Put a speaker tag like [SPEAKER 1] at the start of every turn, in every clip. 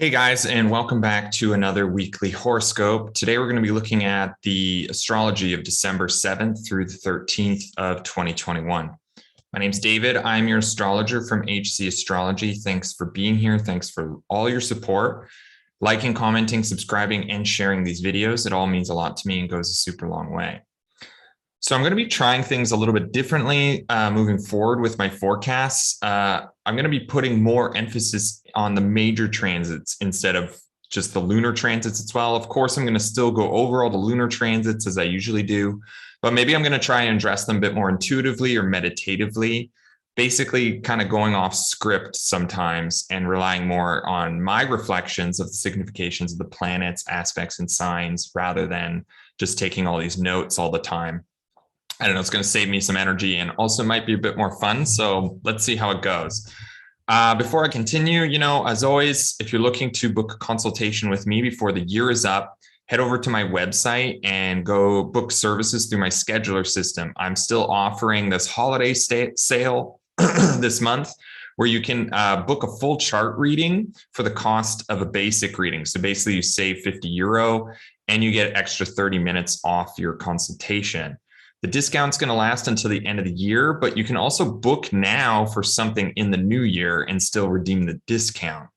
[SPEAKER 1] Hey guys, and welcome back to another weekly horoscope. Today we're going to be looking at the astrology of December 7th through the 13th of 2021. My name's David. I'm your astrologer from HC Astrology. Thanks for being here. Thanks for all your support. Liking, commenting, subscribing, and sharing these videos. It all means a lot to me and goes a super long way. So I'm going to be trying things a little bit differently moving forward with my forecasts. I'm going to be putting more emphasis on the major transits instead of just the lunar transits as well. Of course, I'm going to still go over all the lunar transits as I usually do, but maybe I'm going to try and address them a bit more intuitively or meditatively, basically kind of going off script sometimes and relying more on my reflections of the significations of the planets, aspects, and signs rather than just taking all these notes all the time. I don't know, it's going to save me some energy and also might be a bit more fun. So let's see how it goes. Before I continue, as always, if you're looking to book a consultation with me before the year is up, head over to my website and go book services through my scheduler system. I'm still offering this holiday sale this month where you can book a full chart reading for the cost of a basic reading. So basically you save €50 and you get extra 30 minutes off your consultation. The discount's going to last until the end of the year, but you can also book now for something in the new year and still redeem the discount.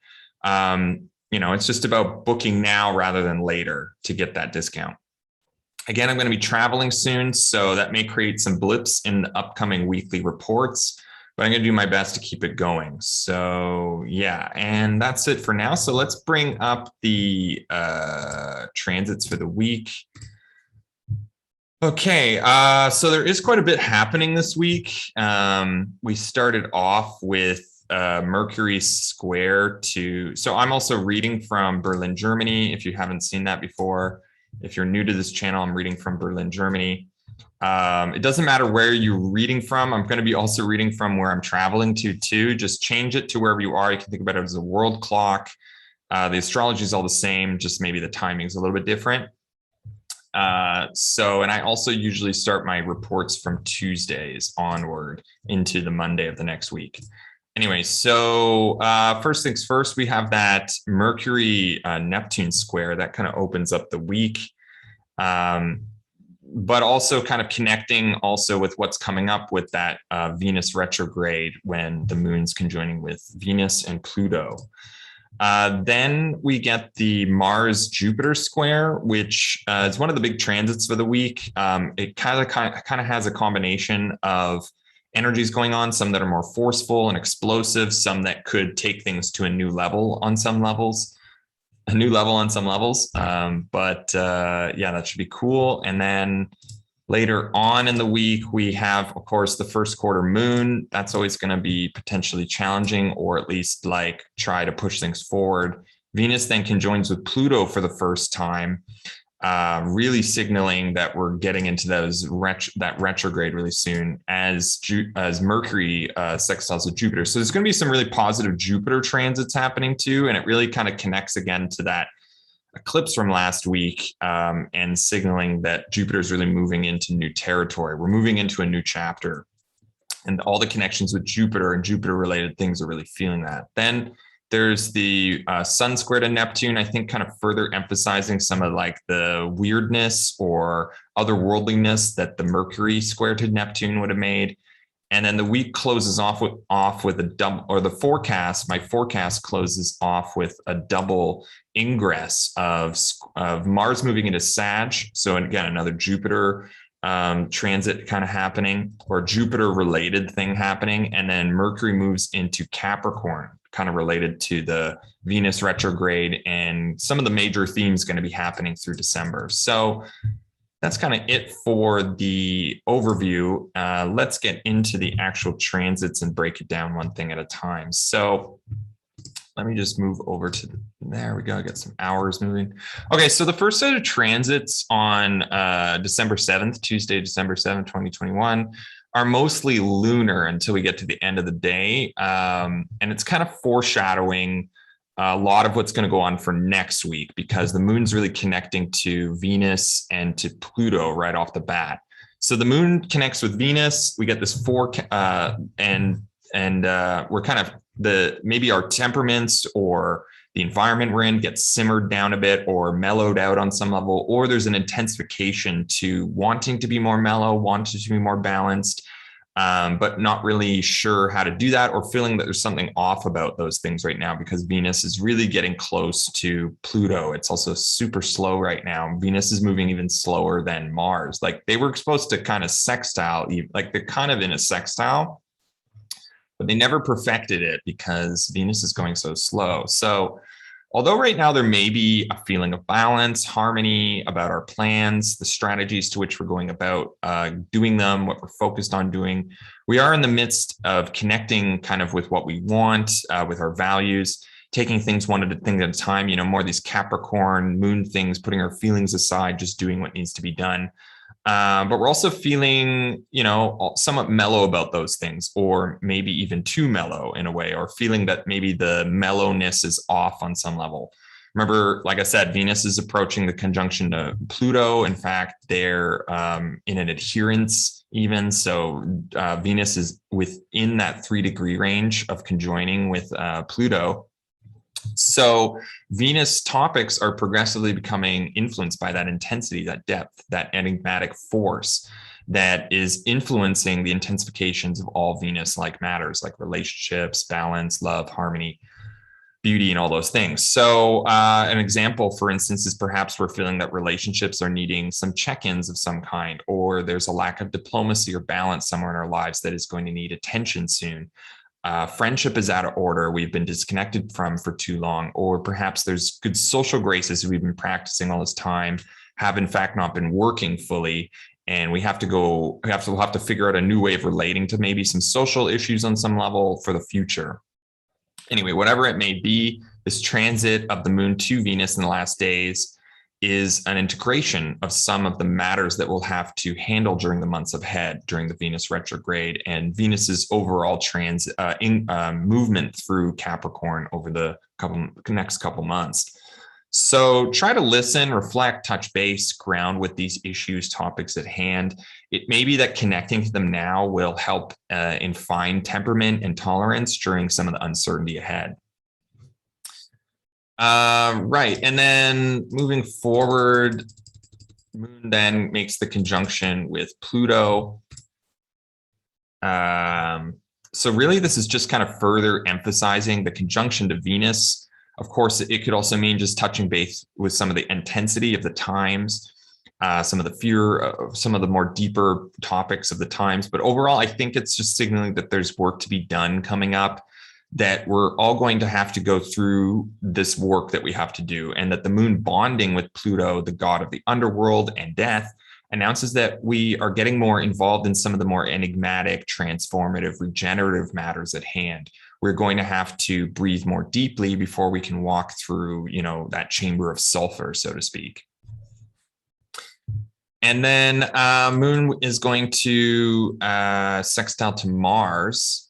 [SPEAKER 1] It's just about booking now rather than later to get that discount. Again, I'm going to be traveling soon, so that may create some blips in the upcoming weekly reports, but I'm going to do my best to keep it going. So yeah, and that's it for now. So let's bring up the transits for the week. Okay, so there is quite a bit happening this week. We started off with Mercury square to, so I'm also reading from Berlin, Germany. If you haven't seen that before, if you're new to this channel, I'm reading from Berlin, Germany. It doesn't matter where you're reading from. I'm going to be also reading from where I'm traveling to too. Just change it to wherever you are. You can think about it as a world clock. The astrology is all the same, just maybe the timing is a little bit different. And I also usually start my reports from Tuesdays onward into the Monday of the next week. Anyway, so first things first, we have that Mercury Neptune square that kind of opens up the week, but also kind of connecting also with what's coming up with that Venus retrograde when the moon's conjoining with Venus and Pluto. Then we get the Mars-Jupiter square, which is one of the big transits for the week. It kind of has a combination of energies going on, some that are more forceful and explosive, some that could take things to a new level on some levels, yeah, that should be cool. And then later on in the week, we have, of course, the first quarter moon. That's always going to be potentially challenging, or at least like try to push things forward. Venus then conjoins with Pluto for the first time, really signaling that we're getting into that retrograde really soon as Mercury sextiles with Jupiter. So there's going to be some really positive Jupiter transits happening too, and it really kind of connects again to that eclipse from last week, and signaling that Jupiter is really moving into new territory. We're moving into a new chapter, and all the connections with Jupiter and Jupiter related things are really feeling that. Then there's the Sun square to Neptune, I think kind of further emphasizing some of like the weirdness or otherworldliness that the Mercury square to Neptune would have made. And then the week closes off with a double, or the forecast, my forecast closes off with a double ingress of Mars moving into Sag. So again, another Jupiter transit kind of happening, or Jupiter related thing happening. And then Mercury moves into Capricorn, kind of related to the Venus retrograde, and some of the major themes going to be happening through December. So that's kind of it for the overview. Let's get into the actual transits and break it down one thing at a time. So let me just move over to there we go. I got some hours moving. Okay, so the first set of transits on December 7th, Tuesday, December 7th, 2021, are mostly lunar until we get to the end of the day. And it's kind of foreshadowing a lot of what's going to go on for next week, because the moon's really connecting to Venus and to Pluto right off the bat. So the moon connects with Venus. We get this we're kind of maybe our temperaments or the environment we're in gets simmered down a bit or mellowed out on some level, or there's an intensification to wanting to be more mellow, wanting to be more balanced, but not really sure how to do that, or feeling that there's something off about those things right now because Venus is really getting close to Pluto. It's also super slow right now. Venus is moving even slower than Mars. Like they were supposed to kind of sextile, like they're kind of in a sextile, but they never perfected it because Venus is going so slow. So although right now there may be a feeling of balance, harmony about our plans, the strategies to which we're going about doing them, what we're focused on doing, we are in the midst of connecting kind of with what we want, with our values, taking things one thing at a time, more of these Capricorn moon things, putting our feelings aside, just doing what needs to be done. But we're also feeling, somewhat mellow about those things, or maybe even too mellow in a way, or feeling that maybe the mellowness is off on some level. Remember, like I said, Venus is approaching the conjunction to Pluto. In fact, they're in an adherence even. So Venus is within that 3-degree range of conjoining with Pluto. So Venus topics are progressively becoming influenced by that intensity, that depth, that enigmatic force that is influencing the intensifications of all Venus-like matters like relationships, balance, love, harmony, beauty, and all those things. So an example, for instance, is perhaps we're feeling that relationships are needing some check-ins of some kind, or there's a lack of diplomacy or balance somewhere in our lives that is going to need attention soon. Friendship is out of order. We've been disconnected from for too long, or perhaps there's good social graces we've been practicing all this time have in fact not been working fully. And we'll have to figure out a new way of relating to maybe some social issues on some level for the future. Anyway, whatever it may be, this transit of the moon to Venus in the last days is an integration of some of the matters that we'll have to handle during the months ahead, during the Venus retrograde and Venus's overall movement through Capricorn over the next couple months. So try to listen, reflect, touch base, ground with these issues, topics at hand. It may be that connecting to them now will help in fine temperament and tolerance during some of the uncertainty ahead. Right. And then moving forward, Moon then makes the conjunction with Pluto. So really, this is just kind of further emphasizing the conjunction to Venus. Of course, it could also mean just touching base with some of the intensity of the times, some of the fear, some of the more deeper topics of the times. But overall, I think it's just signaling that there's work to be done coming up, that we're all going to have to go through this work that we have to do, and that the moon bonding with Pluto, the god of the underworld and death, announces that we are getting more involved in some of the more enigmatic, transformative, regenerative matters at hand. We're going to have to breathe more deeply before we can walk through, that chamber of sulfur, so to speak. And then Moon is going to sextile to Mars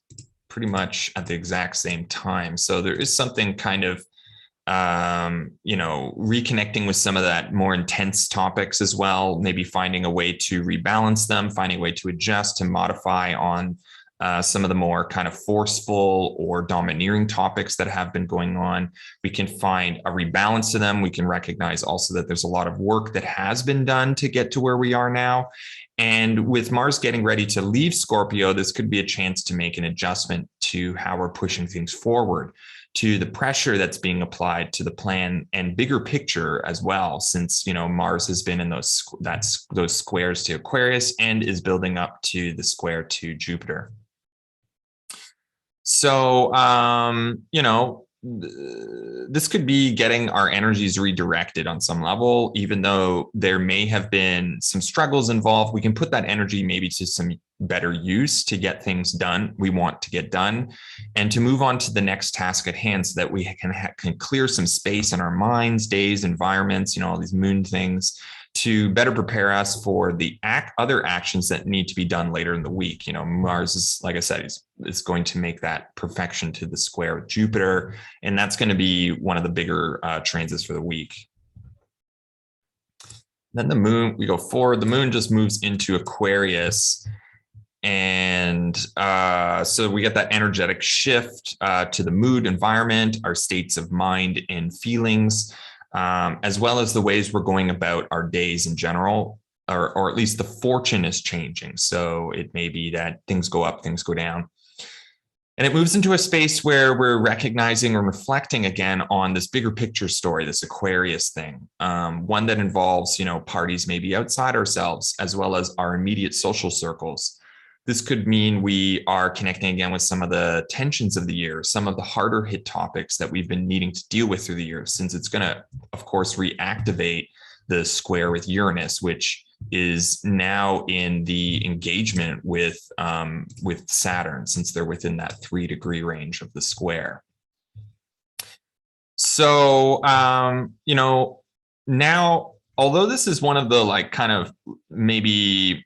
[SPEAKER 1] pretty much at the exact same time. So there is something kind of, reconnecting with some of that more intense topics as well, maybe finding a way to rebalance them, finding a way to adjust, to modify on some of the more kind of forceful or domineering topics that have been going on. We can find a rebalance to them. We can recognize also that there's a lot of work that has been done to get to where we are now. And with Mars getting ready to leave Scorpio, this could be a chance to make an adjustment to how we're pushing things forward, to the pressure that's being applied to the plan and bigger picture as well, since Mars has been in those squares to Aquarius and is building up to the square to Jupiter. So, this could be getting our energies redirected on some level, even though there may have been some struggles involved. We can put that energy maybe to some better use to get things done we want to get done, and to move on to the next task at hand, so that we can clear some space in our minds, days, environments, all these moon things, to better prepare us for the other actions that need to be done later in the week. Mars is, like I said, is going to make that perfection to the square with Jupiter, and that's going to be one of the bigger transits for the week. Then the moon, we go forward, the moon just moves into Aquarius. And so we get that energetic shift to the mood, environment, our states of mind and feelings, as well as the ways we're going about our days in general, or at least the fortune is changing. So it may be that things go up, things go down. And it moves into a space where we're recognizing or reflecting again on this bigger picture story, this Aquarius thing, one that involves, parties maybe outside ourselves, as well as our immediate social circles. This could mean we are connecting again with some of the tensions of the year, some of the harder hit topics that we've been needing to deal with through the year, since it's going to, of course, reactivate the square with Uranus, which is now in the engagement with Saturn, since they're within that 3-degree range of the square. So, now, although this is one of the maybe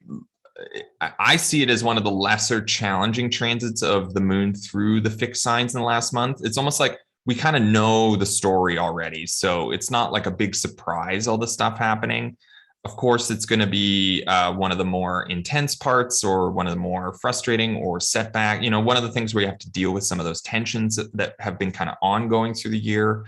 [SPEAKER 1] I see it as one of the lesser challenging transits of the moon through the fixed signs in the last month. It's almost like we kind of know the story already. So it's not like a big surprise, all the stuff happening. Of course, it's going to be one of the more intense parts, or one of the more frustrating or setback. One of the things where you have to deal with some of those tensions that have been kind of ongoing through the year.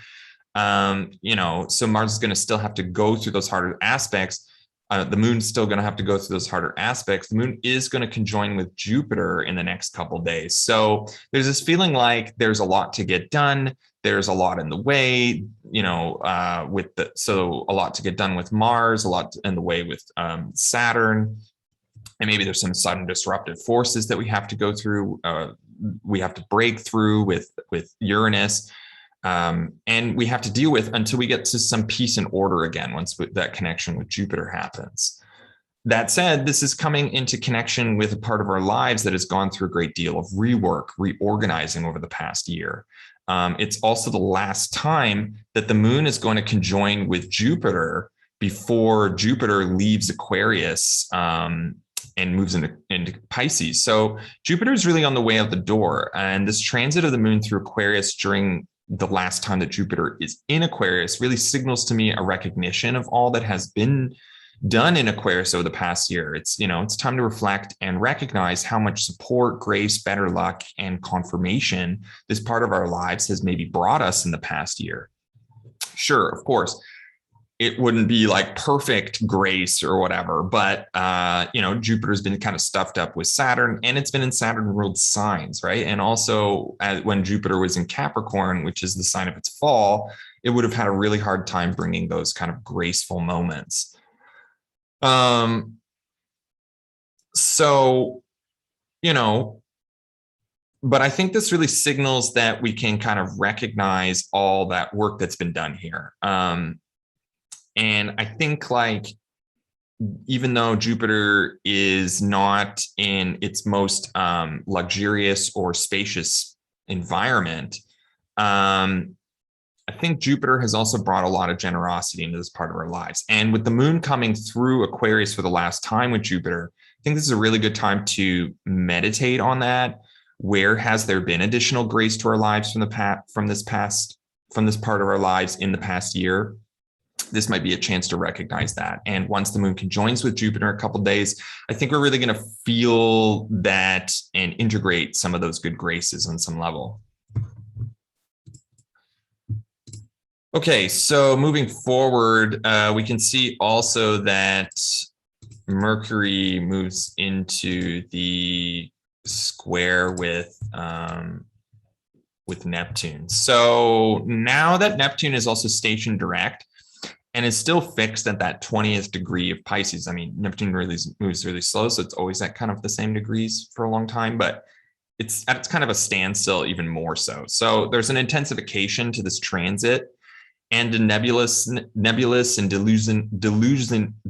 [SPEAKER 1] So Mars is going to still have to go through those harder aspects. The moon's still going to have to go through those harder aspects. The moon is going to conjoin with Jupiter in the next couple of days. So there's this feeling like there's a lot to get done. There's a lot in the way, so a lot to get done with Mars, a lot in the way with Saturn. And maybe there's some sudden disruptive forces that we have to go through. We have to break through with Uranus. And we have to deal with until we get to some peace and order again, once that connection with Jupiter happens. That said, this is coming into connection with a part of our lives that has gone through a great deal of rework, reorganizing over the past year. It's also the last time that the moon is going to conjoin with Jupiter before Jupiter leaves Aquarius and moves into Pisces. So Jupiter is really on the way out the door. And this transit of the moon through Aquarius during the last time that Jupiter is in Aquarius really signals to me a recognition of all that has been done in Aquarius over the past year. It's time to reflect and recognize how much support, grace, better luck, and confirmation this part of our lives has maybe brought us in the past year. Sure, of course, it wouldn't be like perfect grace or whatever, but Jupiter's been kind of stuffed up with Saturn, and it's been in Saturn ruled signs, right? And also when Jupiter was in Capricorn, which is the sign of its fall, it would have had a really hard time bringing those kind of graceful moments. But I think this really signals that we can kind of recognize all that work that's been done here. And I think even though Jupiter is not in its most luxurious or spacious environment, I think Jupiter has also brought a lot of generosity into this part of our lives. And with the moon coming through Aquarius for the last time with Jupiter, I think this is a really good time to meditate on that. Where has there been additional grace to our lives from this part of our lives in the past year? This might be a chance to recognize that. And once the moon conjoins with Jupiter a couple of days, I think we're really going to feel that and integrate some of those good graces on some level. Okay, so moving forward, we can see also that Mercury moves into the square with Neptune. So now that Neptune is also stationed direct and is still fixed at that 20th degree of Pisces. I mean, Neptune really moves really slow, so it's always at kind of the same degrees for a long time, but it's at kind of a standstill even more so. So there's an intensification to this transit, and the nebulous and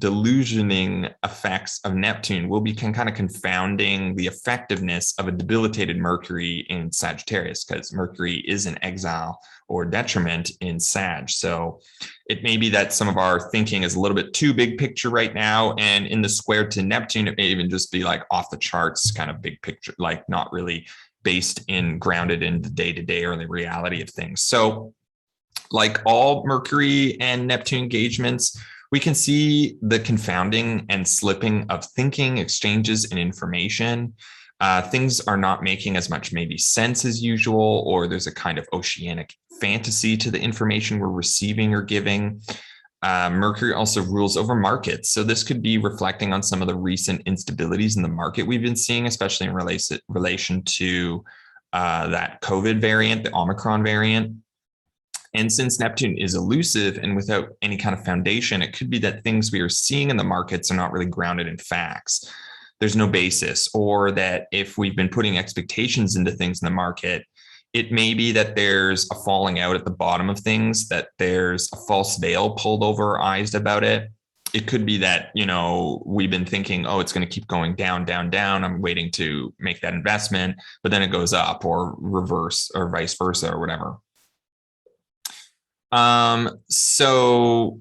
[SPEAKER 1] delusioning effects of Neptune will be kind of confounding the effectiveness of a debilitated Mercury in Sagittarius, because Mercury is in exile or detriment in Sag. So it may be that some of our thinking is a little bit too big picture right now, and in the square to Neptune, it may even just be like off the charts kind of big picture, like not really grounded in the day-to-day or the reality of things. So like all Mercury and Neptune engagements, We can see the confounding and slipping of thinking, exchanges, and information. Things are not making as much maybe sense as usual, or there's a kind of oceanic fantasy to the information we're receiving or giving. Mercury also rules over markets. So this could be reflecting on some of the recent instabilities in the market we've been seeing, especially in relation to that COVID variant, the Omicron variant. And since Neptune is elusive and without any kind of foundation, it could be that things we are seeing in the markets are not really grounded in facts. There's no basis, or that if we've been putting expectations into things in the market, it may be that there's a falling out at the bottom of things, that there's a false veil pulled over our eyes about it. It could be that, we've been thinking, oh, it's going to keep going down, down, down. I'm waiting to make that investment, but then it goes up, or reverse, or vice versa, or whatever. So,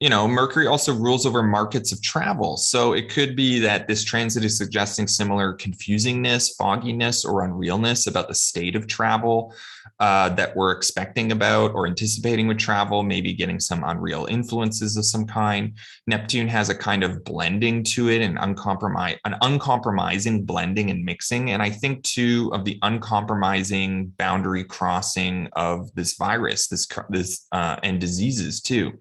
[SPEAKER 1] Mercury also rules over markets of travel. So it could be that this transit is suggesting similar confusingness, fogginess, or unrealness about the state of travel that we're expecting about or anticipating with travel, maybe getting some unreal influences of some kind. Neptune has a kind of blending to it, an uncompromising blending and mixing. And I think too of the uncompromising boundary crossing of this virus, and diseases too.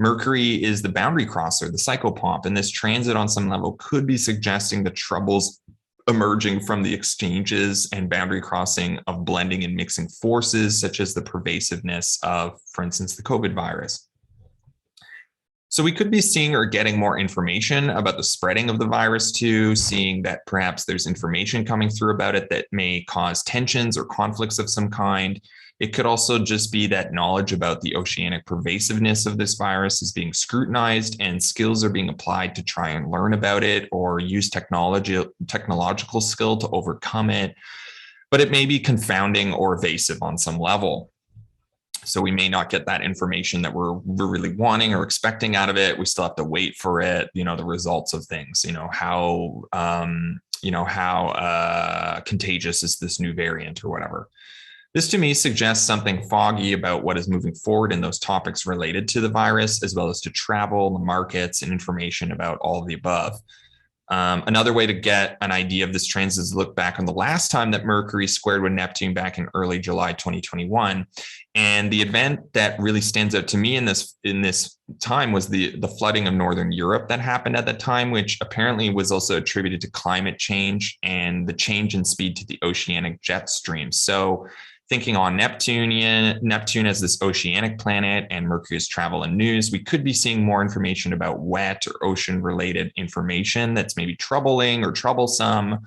[SPEAKER 1] Mercury is the boundary crosser, the psychopomp, and this transit on some level could be suggesting the troubles emerging from the exchanges and boundary crossing of blending and mixing forces, such as the pervasiveness of, for instance, the COVID virus. So we could be seeing or getting more information about the spreading of the virus too, seeing that perhaps there's information coming through about it that may cause tensions or conflicts of some kind. It could also just be that knowledge about the oceanic pervasiveness of this virus is being scrutinized and skills are being applied to try and learn about it or use technological skill to overcome it. But it may be confounding or evasive on some level. So we may not get that information that we're really wanting or expecting out of it. We still have to wait for it, the results of things, how contagious is this new variant or whatever. This to me suggests something foggy about what is moving forward in those topics related to the virus, as well as to travel, the markets, and information about all of the above. Another way to get an idea of this transit is to look back on the last time that Mercury squared with Neptune back in early July 2021. And the event that really stands out to me in this time was the flooding of Northern Europe that happened at that time, which apparently was also attributed to climate change and the change in speed to the oceanic jet stream. So thinking on Neptune as this oceanic planet and Mercury's travel and news, we could be seeing more information about wet or ocean-related information that's maybe troubling or troublesome,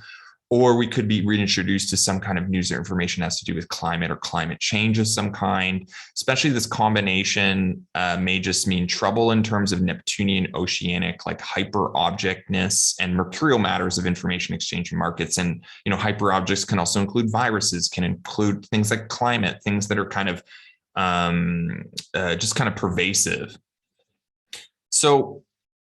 [SPEAKER 1] or we could be reintroduced to some kind of news or information that has to do with climate or climate change of some kind. Especially this combination may just mean trouble in terms of Neptunian oceanic, like hyper-objectness and mercurial matters of information exchange in markets. And, hyper-objects can also include viruses, can include things like climate, things that are kind of just kind of pervasive. So,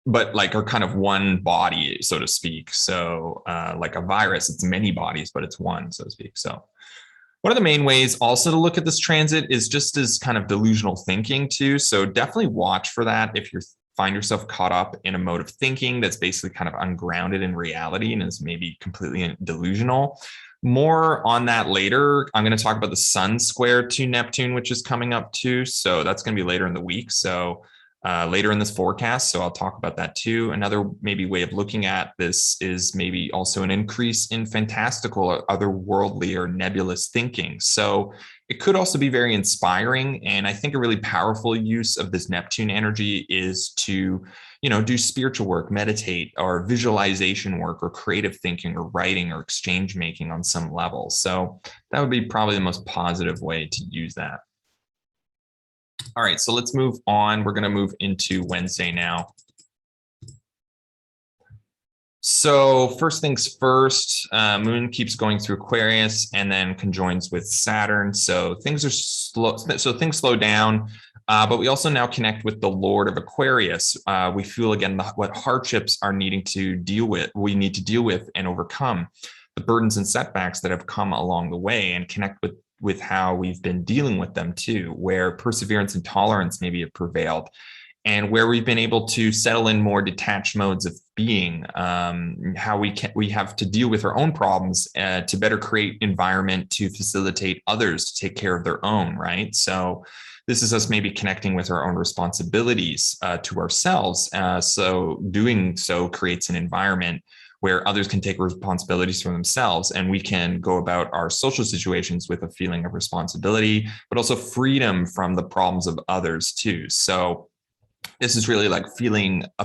[SPEAKER 1] but like are kind of one body, so to speak. So like a virus, it's many bodies, but it's one, so to speak. So one of the main ways also to look at this transit is just as kind of delusional thinking too. So definitely watch for that if you find yourself caught up in a mode of thinking that's basically kind of ungrounded in reality and is maybe completely delusional. More on that later. I'm going to talk about the Sun square to Neptune, which is coming up too. So that's going to be later in the week. So later in this forecast. So I'll talk about that too. Another maybe way of looking at this is maybe also an increase in fantastical or otherworldly or nebulous thinking. So it could also be very inspiring. And I think a really powerful use of this Neptune energy is to, do spiritual work, meditate, or visualization work, or creative thinking, or writing, or exchange making on some level. So that would be probably the most positive way to use that. All right, so let's move on. We're going to move into Wednesday now. So first things first, Moon keeps going through Aquarius and then conjoins with Saturn. So things are slow. So things slow down, but we also now connect with the Lord of Aquarius. We feel again what hardships are needing to deal with. We need to deal with and overcome the burdens and setbacks that have come along the way, and connect with how we've been dealing with them too, where perseverance and tolerance maybe have prevailed. and where we've been able to settle in more detached modes of being, how we have to deal with our own problems to better create environment to facilitate others to take care of their own, right? So this is us maybe connecting with our own responsibilities to ourselves. So doing so creates an environment where others can take responsibilities for themselves, and we can go about our social situations with a feeling of responsibility, but also freedom from the problems of others too. So this is really like a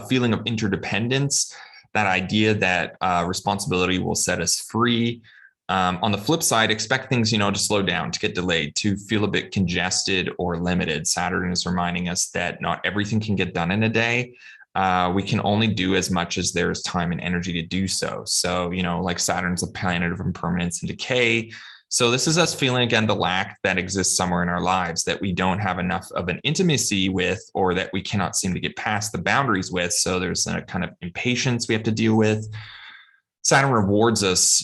[SPEAKER 1] feeling of interdependence, that idea that responsibility will set us free. On the flip side, expect things, to slow down, to get delayed, to feel a bit congested or limited. Saturn is reminding us that not everything can get done in a day. We can only do as much as there's time and energy to do so. So, like Saturn's a planet of impermanence and decay. So this is us feeling, again, the lack that exists somewhere in our lives that we don't have enough of an intimacy with, or that we cannot seem to get past the boundaries with. So there's a kind of impatience we have to deal with. Saturn rewards us,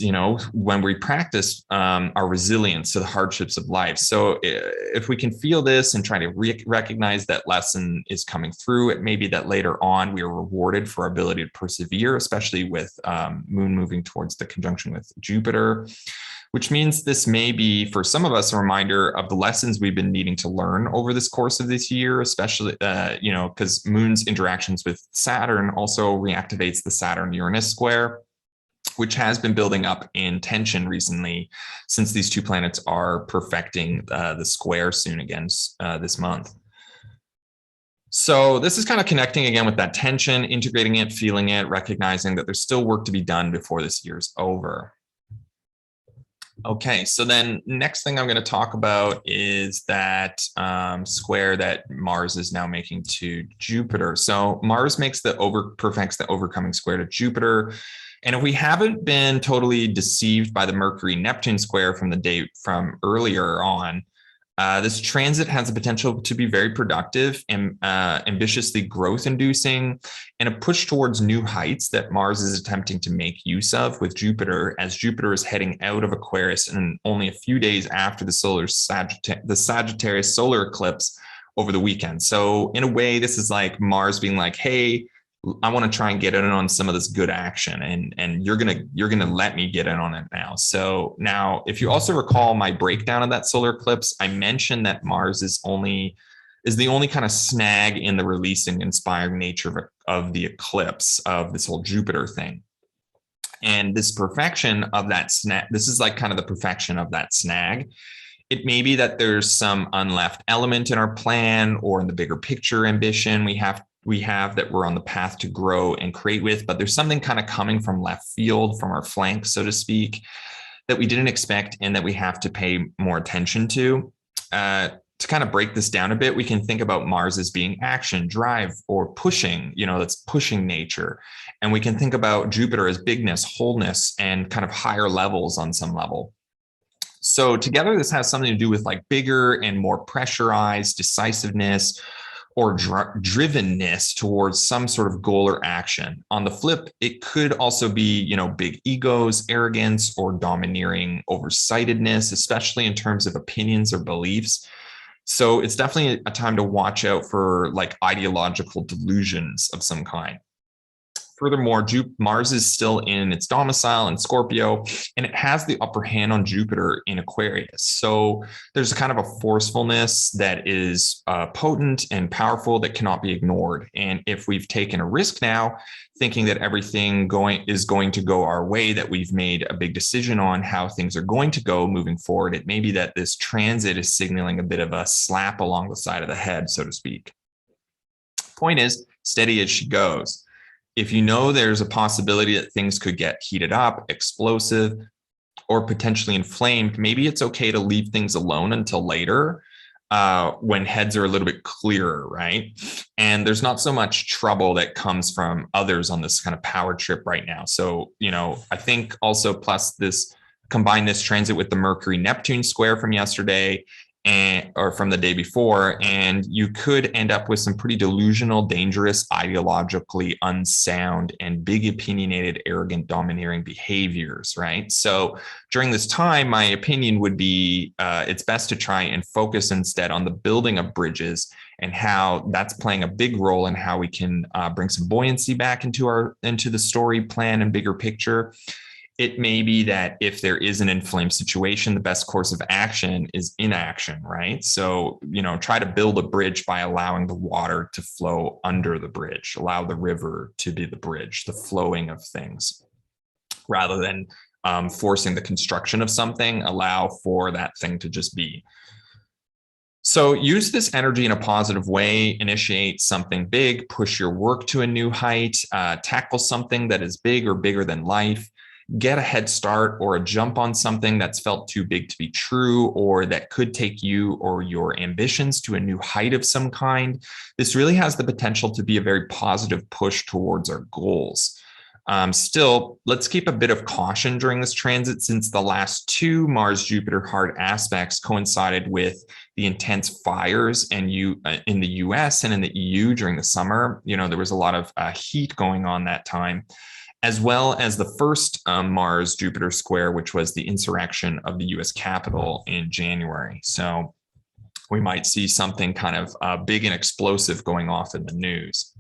[SPEAKER 1] when we practice our resilience to the hardships of life. So if we can feel this and try to recognize that lesson is coming through, it may be that later on we are rewarded for our ability to persevere, especially with Moon moving towards the conjunction with Jupiter, which means this may be, for some of us, a reminder of the lessons we've been needing to learn over this course of this year, especially, because Moon's interactions with Saturn also reactivates the Saturn-Uranus square, which has been building up in tension recently, since these two planets are perfecting the square soon again this month. So this is kind of connecting again with that tension, integrating it, feeling it, recognizing that there's still work to be done before this year's over. Okay, so then next thing I'm going to talk about is that square that Mars is now making to Jupiter. So Mars perfects the overcoming square to Jupiter. And if we haven't been totally deceived by the Mercury-Neptune square from earlier on, this transit has the potential to be very productive and ambitiously growth-inducing, and a push towards new heights that Mars is attempting to make use of with Jupiter, as Jupiter is heading out of Aquarius and only a few days after the Sagittarius solar eclipse over the weekend. So in a way, this is like Mars being like, hey, I want to try and get in on some of this good action, and you're gonna let me get in on it now. So now, if you also recall my breakdown of that solar eclipse, I mentioned that Mars is the only kind of snag in the releasing, inspiring nature of the eclipse of this whole Jupiter thing. And this perfection of that snag, this is like kind of the perfection of that snag. It may be that there's some unleft element in our plan or in the bigger picture ambition we have that we're on the path to grow and create with, but there's something kind of coming from left field, from our flank, so to speak, that we didn't expect and that we have to pay more attention to. To kind of break this down a bit, we can think about Mars as being action, drive, or pushing, that's pushing nature. And we can think about Jupiter as bigness, wholeness, and kind of higher levels on some level. So together, this has something to do with like bigger and more pressurized decisiveness, or drivenness towards some sort of goal or action. On the flip, it could also be, big egos, arrogance, or domineering oversightedness, especially in terms of opinions or beliefs. So it's definitely a time to watch out for like ideological delusions of some kind. Furthermore, Mars is still in its domicile in Scorpio, and it has the upper hand on Jupiter in Aquarius. So there's kind of a forcefulness that is potent and powerful that cannot be ignored. And if we've taken a risk now, thinking that everything is going to go our way, that we've made a big decision on how things are going to go moving forward, it may be that this transit is signaling a bit of a slap along the side of the head, so to speak. Point is, steady as she goes. If you know there's a possibility that things could get heated up, explosive, or potentially inflamed, maybe it's okay to leave things alone until later, when heads are a little bit clearer, right? And there's not so much trouble that comes from others on this kind of power trip right now. So, I think also plus combine this transit with the Mercury-Neptune square from yesterday, or from the day before, and you could end up with some pretty delusional, dangerous, ideologically unsound, and big opinionated, arrogant, domineering behaviors, right? So during this time, my opinion would be it's best to try and focus instead on the building of bridges and how that's playing a big role in how we can bring some buoyancy back into the story plan and bigger picture. It may be that if there is an inflamed situation, the best course of action is inaction, right? So, try to build a bridge by allowing the water to flow under the bridge, allow the river to be the bridge, the flowing of things, rather than forcing the construction of something, allow for that thing to just be. So use this energy in a positive way, initiate something big, push your work to a new height, tackle something that is big or bigger than life, get a head start or a jump on something that's felt too big to be true, or that could take you or your ambitions to a new height of some kind. This really has the potential to be a very positive push towards our goals. Still, let's keep a bit of caution during this transit, since the last two Mars-Jupiter hard aspects coincided with the intense fires in the US and in the EU during the summer. There was a lot of heat going on that time, as well as the first Mars-Jupiter square, which was the insurrection of the US Capitol in January. So we might see something kind of big and explosive going off in the news.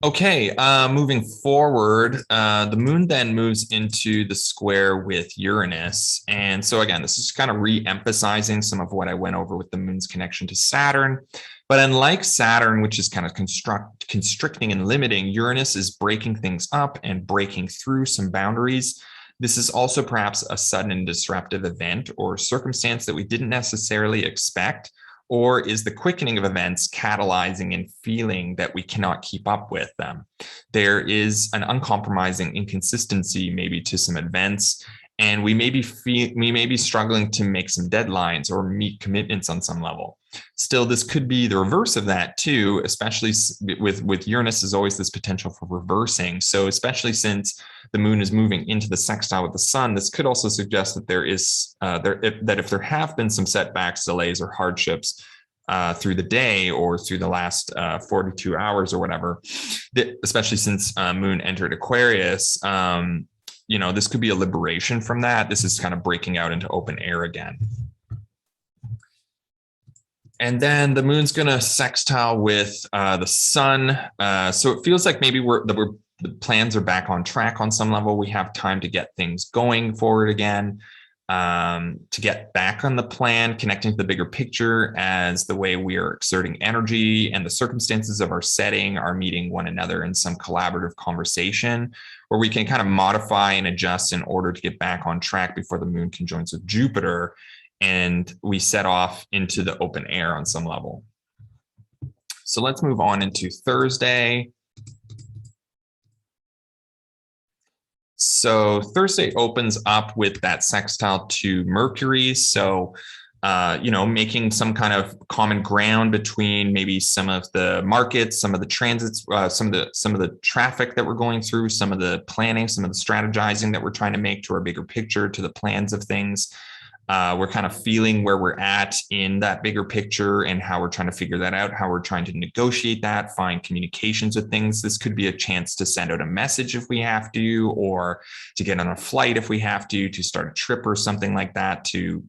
[SPEAKER 1] Okay, moving forward, the moon then moves into the square with Uranus. And so again, this is kind of re-emphasizing some of what I went over with the moon's connection to Saturn. But unlike Saturn, which is kind of constricting and limiting, Uranus is breaking things up and breaking through some boundaries. This is also perhaps a sudden and disruptive event or circumstance that we didn't necessarily expect, or is the quickening of events catalyzing and feeling that we cannot keep up with them. There is an uncompromising inconsistency maybe to some events, and we may be struggling to make some deadlines or meet commitments on some level. Still, this could be the reverse of that too, especially with Uranus is always this potential for reversing. So especially since the moon is moving into the sextile with the sun, this could also suggest that if there have been some setbacks, delays, or hardships through the day or through the last 42 hours or whatever, especially since moon entered Aquarius, this could be a liberation from that. This is kind of breaking out into open air again. And then the moon's going to sextile with the sun. So it feels like maybe the plans are back on track on some level. We have time to get things going forward again, to get back on the plan, connecting to the bigger picture as the way we are exerting energy and the circumstances of our setting are meeting one another in some collaborative conversation, where we can kind of modify and adjust in order to get back on track before the moon conjoins with Jupiter. And we set off into the open air on some level. So let's move on into Thursday. So Thursday opens up with that sextile to Mercury. So, making some kind of common ground between maybe some of the markets, some of the transits, some of the traffic that we're going through, some of the planning, some of the strategizing that we're trying to make to our bigger picture, to the plans of things. We're kind of feeling where we're at in that bigger picture and how we're trying to figure that out, how we're trying to negotiate that, find communications with things. This could be a chance to send out a message if we have to, or to get on a flight if we have to start a trip or something like that, to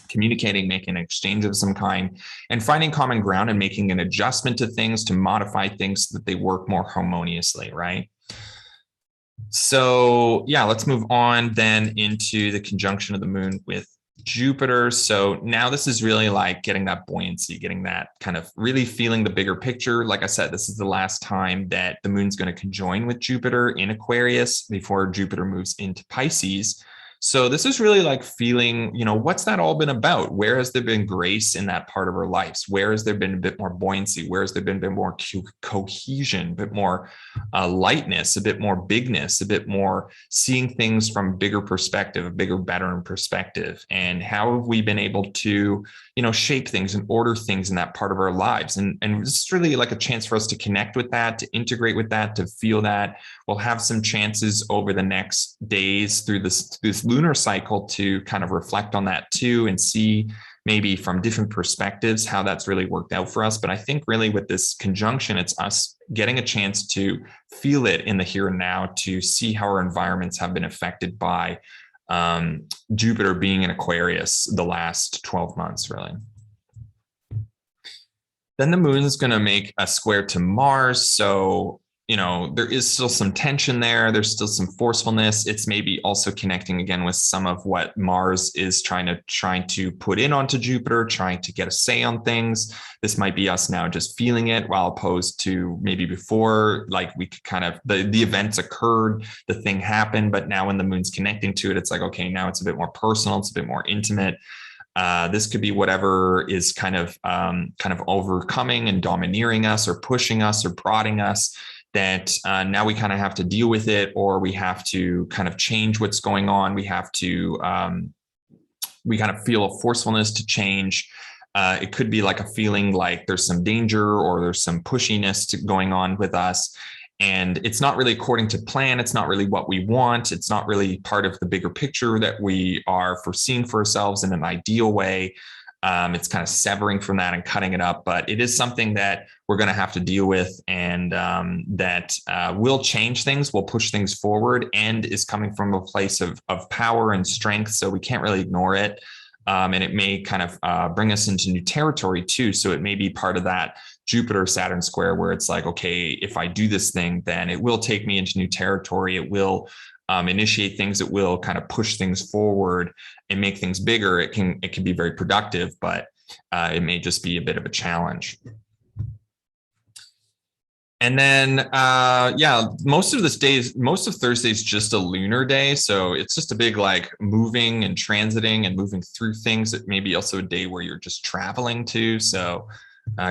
[SPEAKER 1] communicating, making an exchange of some kind, and finding common ground and making an adjustment to things to modify things so that they work more harmoniously, right? So yeah, let's move on then into the conjunction of the moon with Jupiter. So now this is really like getting that buoyancy, getting that kind of really feeling the bigger picture. Like I said, this is the last time that the moon's going to conjoin with Jupiter in Aquarius before Jupiter moves into Pisces. So this is really like feeling, what's that all been about? Where has there been grace in that part of our lives? Where has there been a bit more buoyancy? Where has there been a bit more cohesion, a bit more lightness, a bit more bigness, a bit more seeing things from a bigger perspective, a bigger, better perspective? And how have we been able to, shape things and order things in that part of our lives? And it's really like a chance for us to connect with that, to integrate with that, to feel that. We'll have some chances over the next days through this lunar cycle to kind of reflect on that too and see maybe from different perspectives how that's really worked out for us. But I think really with this conjunction, it's us getting a chance to feel it in the here and now, to see how our environments have been affected by Jupiter being in Aquarius the last 12 months, really. Then the moon is going to make a square to Mars. So, you know, there is still some tension there. There's still some forcefulness. It's maybe also connecting again with some of what Mars is trying to put in onto Jupiter, trying to get a say on things. This might be us now just feeling it, while opposed to maybe before, like we could kind of, the events occurred, the thing happened, but now when the moon's connecting to it, it's like, okay, now it's a bit more personal. It's a bit more intimate. This could be whatever is kind of overcoming and domineering us or pushing us or prodding us, that now we kind of have to deal with it, or we have to kind of change what's going on. We have to, we kind of feel a forcefulness to change. It could be like a feeling like there's some danger or there's some pushiness going on with us. And it's not really according to plan. It's not really what we want. It's not really part of the bigger picture that we are foreseeing for ourselves in an ideal way. It's kind of severing from that and cutting it up, but it is something that we're going to have to deal with, and that will change things, will push things forward, and is coming from a place of power and strength. So we can't really ignore it. And it may kind of bring us into new territory too. So it may be part of that Jupiter-Saturn square where it's like, okay, if I do this thing, then it will take me into new territory. It will initiate things. It will kind of push things forward and make things bigger. It can be very productive, but it may just be a bit of a challenge. And then, most of Thursday is just a lunar day. So it's just a big like moving and transiting and moving through things. It may be also a day where you're just traveling to. So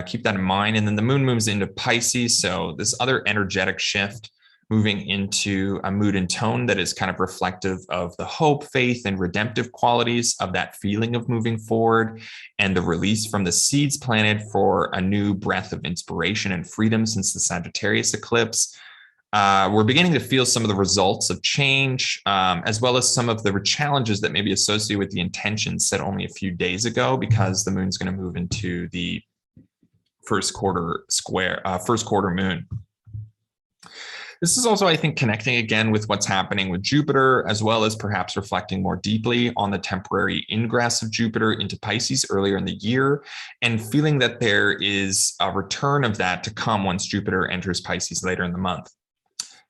[SPEAKER 1] keep that in mind. And then the moon moves into Pisces. So this other energetic shift, moving into a mood and tone that is kind of reflective of the hope, faith, and redemptive qualities of that feeling of moving forward, and the release from the seeds planted for a new breath of inspiration and freedom since the Sagittarius eclipse. We're beginning to feel some of the results of change, as well as some of the challenges that may be associated with the intentions set only a few days ago, because the moon's going to move into the first quarter moon. This is also, I think, connecting again with what's happening with Jupiter, as well as perhaps reflecting more deeply on the temporary ingress of Jupiter into Pisces earlier in the year, and feeling that there is a return of that to come once Jupiter enters Pisces later in the month.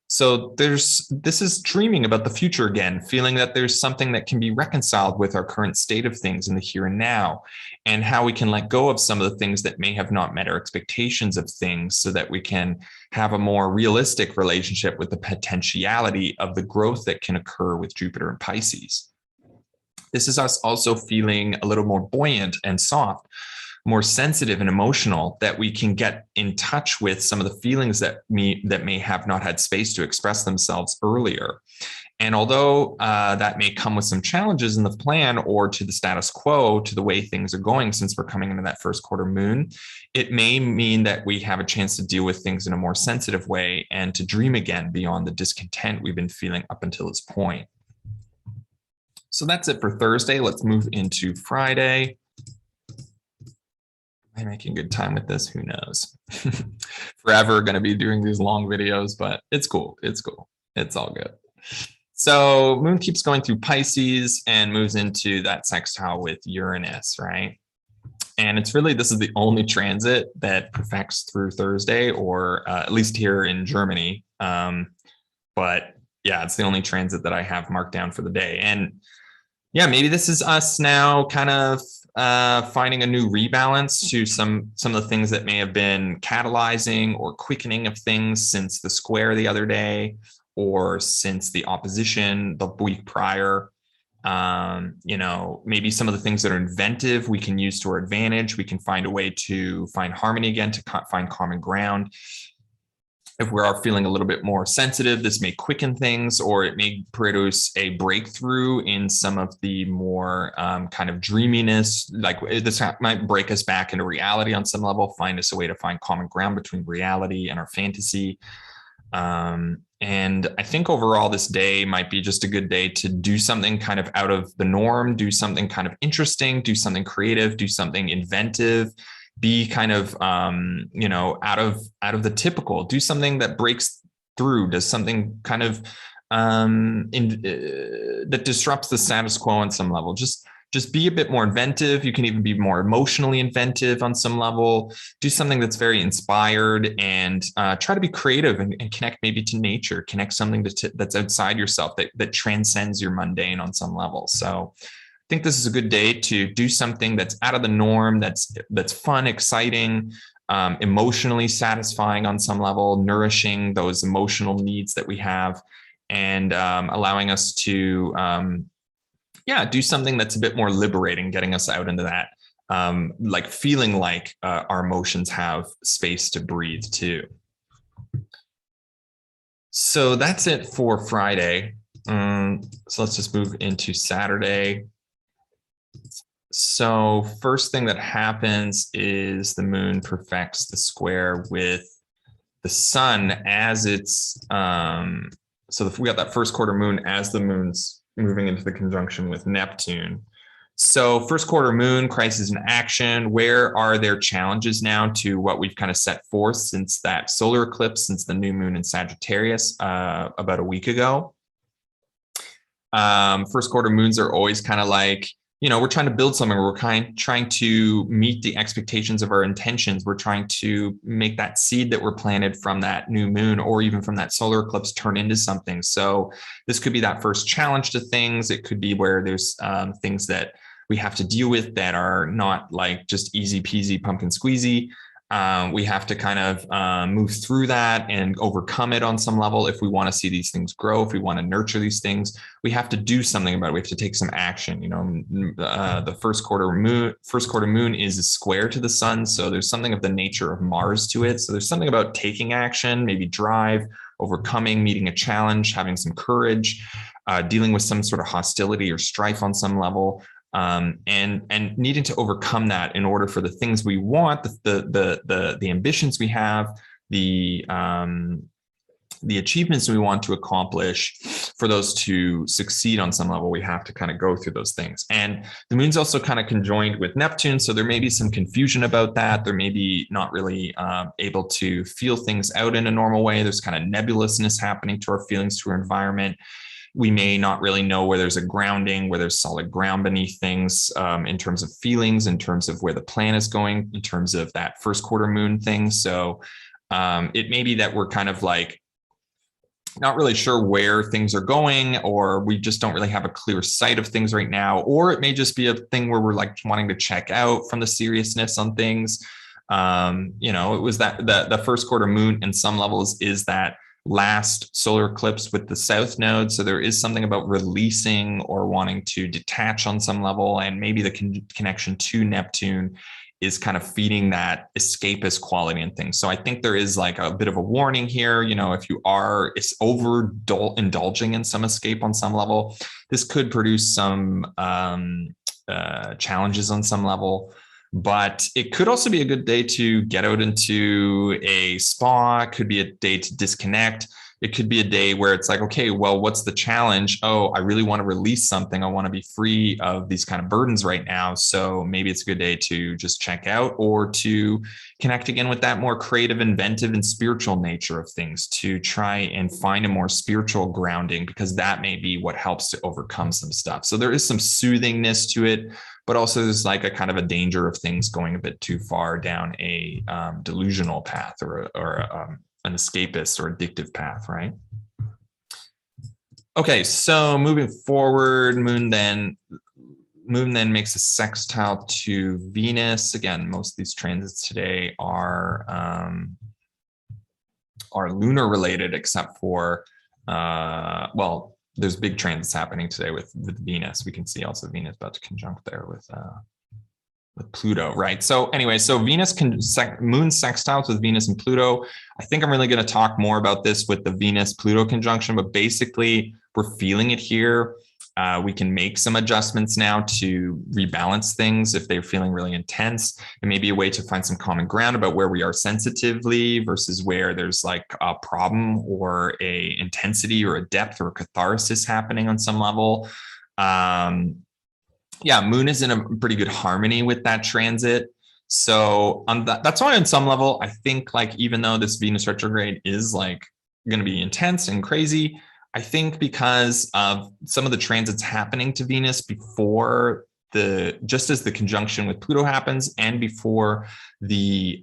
[SPEAKER 1] So this is dreaming about the future again, feeling that there's something that can be reconciled with our current state of things in the here and now, and how we can let go of some of the things that may have not met our expectations of things, so that we can have a more realistic relationship with the potentiality of the growth that can occur with Jupiter and Pisces. This is us also feeling a little more buoyant and soft, more sensitive and emotional, that we can get in touch with some of the feelings that may have not had space to express themselves earlier. And although that may come with some challenges in the plan or to the status quo, to the way things are going, since we're coming into that first quarter moon, it may mean that we have a chance to deal with things in a more sensitive way and to dream again beyond the discontent we've been feeling up until this point. So that's it for Thursday. Let's move into Friday. Am I making good time with this? Who knows? Forever going to be doing these long videos, but it's cool. It's cool. It's all good. So moon keeps going through Pisces and moves into that sextile with Uranus, right? And it's really, this is the only transit that perfects through Thursday, or at least here in Germany. But yeah, it's the only transit that I have marked down for the day. And yeah, maybe this is us now kind of finding a new rebalance to some of the things that may have been catalyzing or quickening of things since the square the other day, or since the opposition the week prior. Maybe some of the things that are inventive we can use to our advantage. We can find a way to find harmony again, to find common ground. If we are feeling a little bit more sensitive, this may quicken things, or it may produce a breakthrough in some of the more kind of dreaminess. Like this might break us back into reality on some level, find us a way to find common ground between reality and our fantasy. And I think overall this day might be just a good day to do something kind of out of the norm, do something kind of interesting, do something creative, do something inventive, be kind of, out of the typical, do something that breaks through, does something kind of that disrupts the status quo on some level. Just be a bit more inventive. You can even be more emotionally inventive on some level. Do something that's very inspired, and try to be creative and connect maybe to nature, connect something that's outside yourself, that transcends your mundane on some level. So I think this is a good day to do something that's out of the norm, that's fun, exciting, emotionally satisfying on some level, nourishing those emotional needs that we have, and allowing us to do something that's a bit more liberating, getting us out into that, like feeling like our emotions have space to breathe too. So that's it for Friday. So let's just move into Saturday. So first thing that happens is the moon perfects the square with the sun as it's, so we got that first quarter moon as the moon's moving into the conjunction with Neptune. So first quarter moon, crisis in action. Where are there challenges now to what we've kind of set forth since that solar eclipse, since the new moon in Sagittarius about a week ago? First quarter moons are always kind of like, we're trying to build something. We're trying to meet the expectations of our intentions. We're trying to make that seed that were planted from that new moon or even from that solar eclipse turn into something. So this could be that first challenge to things. It could be where there's things that we have to deal with that are not like just easy peasy pumpkin squeezy. We have to kind of move through that and overcome it on some level. If we want to see these things grow, if we want to nurture these things, we have to do something about it. We have to take some action. The first quarter moon is a square to the sun. So there's something of the nature of Mars to it. So there's something about taking action, maybe drive, overcoming, meeting a challenge, having some courage, dealing with some sort of hostility or strife on some level. And needing to overcome that in order for the things we want, the ambitions we have, the achievements we want to accomplish, for those to succeed on some level, we have to kind of go through those things. And the moon's also kind of conjoined with Neptune, so there may be some confusion about that. There may be not really able to feel things out in a normal way. There's kind of nebulousness happening to our feelings, to our environment. We may not really know where there's a grounding, where there's solid ground beneath things, in terms of feelings, in terms of where the plan is going, in terms of that first quarter moon thing. So it may be that we're kind of like not really sure where things are going, or we just don't really have a clear sight of things right now. Or it may just be a thing where we're like wanting to check out from the seriousness on things. It was that the first quarter moon in some levels is that last solar eclipse with the south node. So there is something about releasing or wanting to detach on some level. And maybe the connection to Neptune is kind of feeding that escapist quality and things. So I think there is like a bit of a warning here. If you are indulging in some escape on some level, this could produce some challenges on some level. But it could also be a good day to get out into a spa. It could be a day to disconnect. It could be a day where it's like, okay, well, what's the challenge? Oh, I really want to release something. I want to be free of these kind of burdens right now. So maybe it's a good day to just check out, or to connect again with that more creative, inventive, and spiritual nature of things, to try and find a more spiritual grounding, because that may be what helps to overcome some stuff. So there is some soothingness to it, but also there's like a kind of a danger of things going a bit too far down a delusional path, or an escapist or addictive path, right? Okay, so moving forward, moon then makes a sextile to Venus. Again, most of these transits today are lunar related, except for there's big transits happening today with Venus. We can see also Venus about to conjunct there with Pluto, right? So anyway, so Venus moon sextiles with Venus and Pluto. I think I'm really going to talk more about this with the Venus-Pluto conjunction, but basically we're feeling it here. We can make some adjustments now to rebalance things if they're feeling really intense. It may be a way to find some common ground about where we are sensitively versus where there's like a problem or a intensity or a depth or a catharsis happening on some level. Yeah, Moon is in a pretty good harmony with that transit. So that's why on some level, I think like even though this Venus retrograde is like going to be intense and crazy, I think because of some of the transits happening to Venus before just as the conjunction with Pluto happens and before the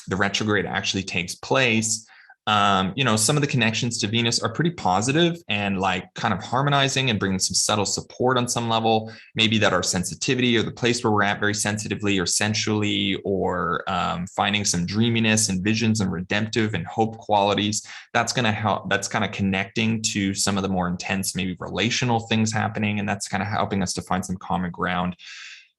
[SPEAKER 1] retrograde actually takes place, some of the connections to Venus are pretty positive and like kind of harmonizing and bringing some subtle support on some level. Maybe that our sensitivity or the place where we're at very sensitively or sensually, or finding some dreaminess and visions and redemptive and hope qualities. That's going to help. That's kind of connecting to some of the more intense, maybe relational things happening. And that's kind of helping us to find some common ground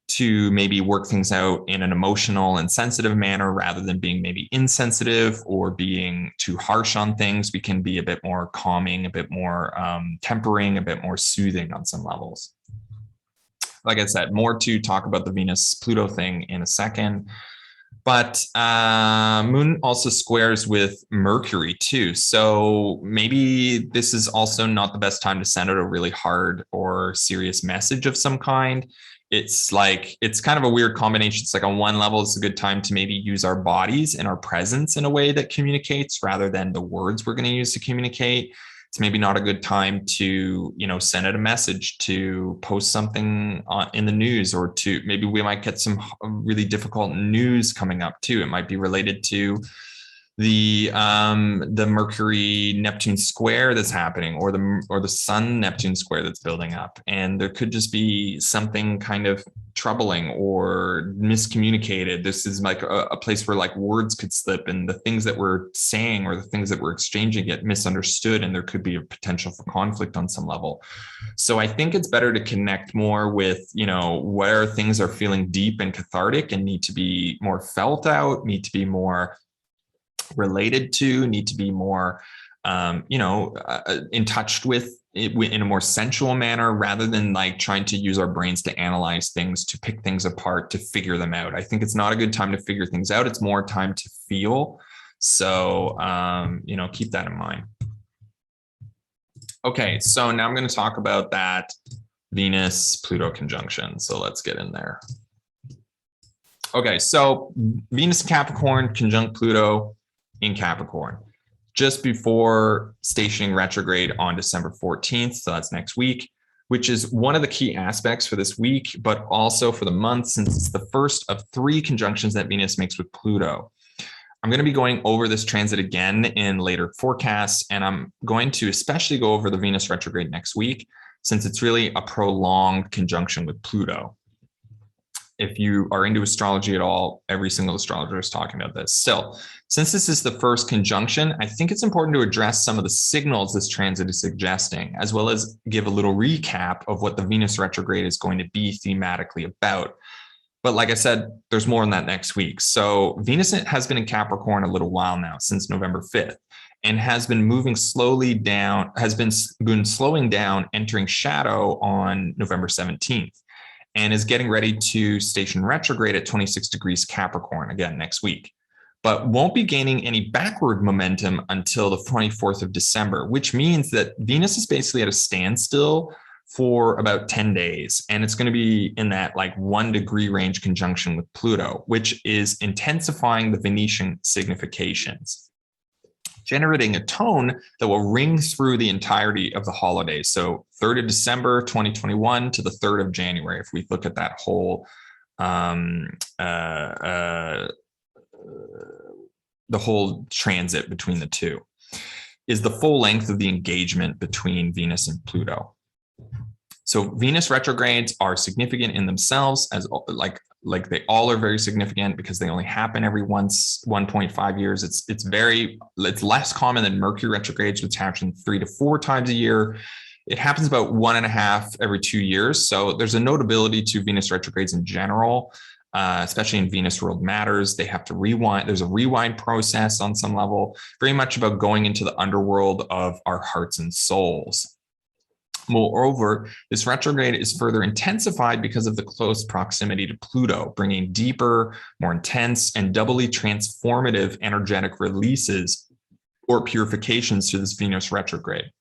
[SPEAKER 1] to maybe work things out in an emotional and sensitive manner rather than being maybe insensitive or being too harsh on things. We can be a bit more calming, a bit more tempering, a bit more soothing on some levels. Like I said, more to talk about the Venus-Pluto thing in a second. But Moon also squares with Mercury too. So maybe this is also not the best time to send out a really hard or serious message of some kind. It's kind of a weird combination. It's like on one level, it's a good time to maybe use our bodies and our presence in a way that communicates rather than the words we're going to use to communicate. It's maybe not a good time to, send out a message, to post something in the news, or to maybe we might get some really difficult news coming up too. It might be related to the Mercury Neptune square that's happening, or the Sun Neptune square that's building up, and there could just be something kind of troubling or miscommunicated. This is like a place where like words could slip, and the things that we're saying or the things that we're exchanging get misunderstood, and there could be a potential for conflict on some level. So I think it's better to connect more with, where things are feeling deep and cathartic and need to be more felt out, need to be more related to, need to be more, in touch with it in a more sensual manner, rather than like trying to use our brains to analyze things, to pick things apart, to figure them out. I think it's not a good time to figure things out. It's more time to feel. So, keep that in mind. Okay, so now I'm going to talk about that Venus-Pluto conjunction. So let's get in there. Okay, so Venus Capricorn conjunct Pluto in Capricorn just before stationing retrograde on December 14th. So that's next week, which is one of the key aspects for this week, but also for the month, since it's the first of 3 conjunctions that Venus makes with Pluto. I'm going to be going over this transit again in later forecasts, and I'm going to especially go over the Venus retrograde next week, since it's really a prolonged conjunction with Pluto. If you are into astrology at all, every single astrologer is talking about this. Still, since this is the first conjunction, I think it's important to address some of the signals this transit is suggesting, as well as give a little recap of what the Venus retrograde is going to be thematically about. But like I said, there's more on that next week. So Venus has been in Capricorn a little while now, since November 5th, and has been moving slowly down, has been slowing down, entering shadow on November 17th. And is getting ready to station retrograde at 26 degrees Capricorn again next week, but won't be gaining any backward momentum until the 24th of December, which means that Venus is basically at a standstill for about 10 days. And it's going to be in that like 1 degree range conjunction with Pluto, which is intensifying the Venetian significations, generating a tone that will ring through the entirety of the holidays. So 3rd of December, 2021 to the 3rd of January, if we look at that whole, the whole transit between the two, is the full length of the engagement between Venus and Pluto. So Venus retrogrades are significant in themselves, as like they all are very significant because they only happen every 1.5 years. It's less common than Mercury retrogrades, which happen 3 to 4 times a year. It happens about 1.5 every 2 years. So there's a notability to Venus retrogrades in general, especially in Venus ruled matters. They have to rewind. There's a rewind process on some level, very much about going into the underworld of our hearts and souls. Moreover, this retrograde is further intensified because of the close proximity to Pluto, bringing deeper, more intense, and doubly transformative energetic releases or purifications to this Venus retrograde,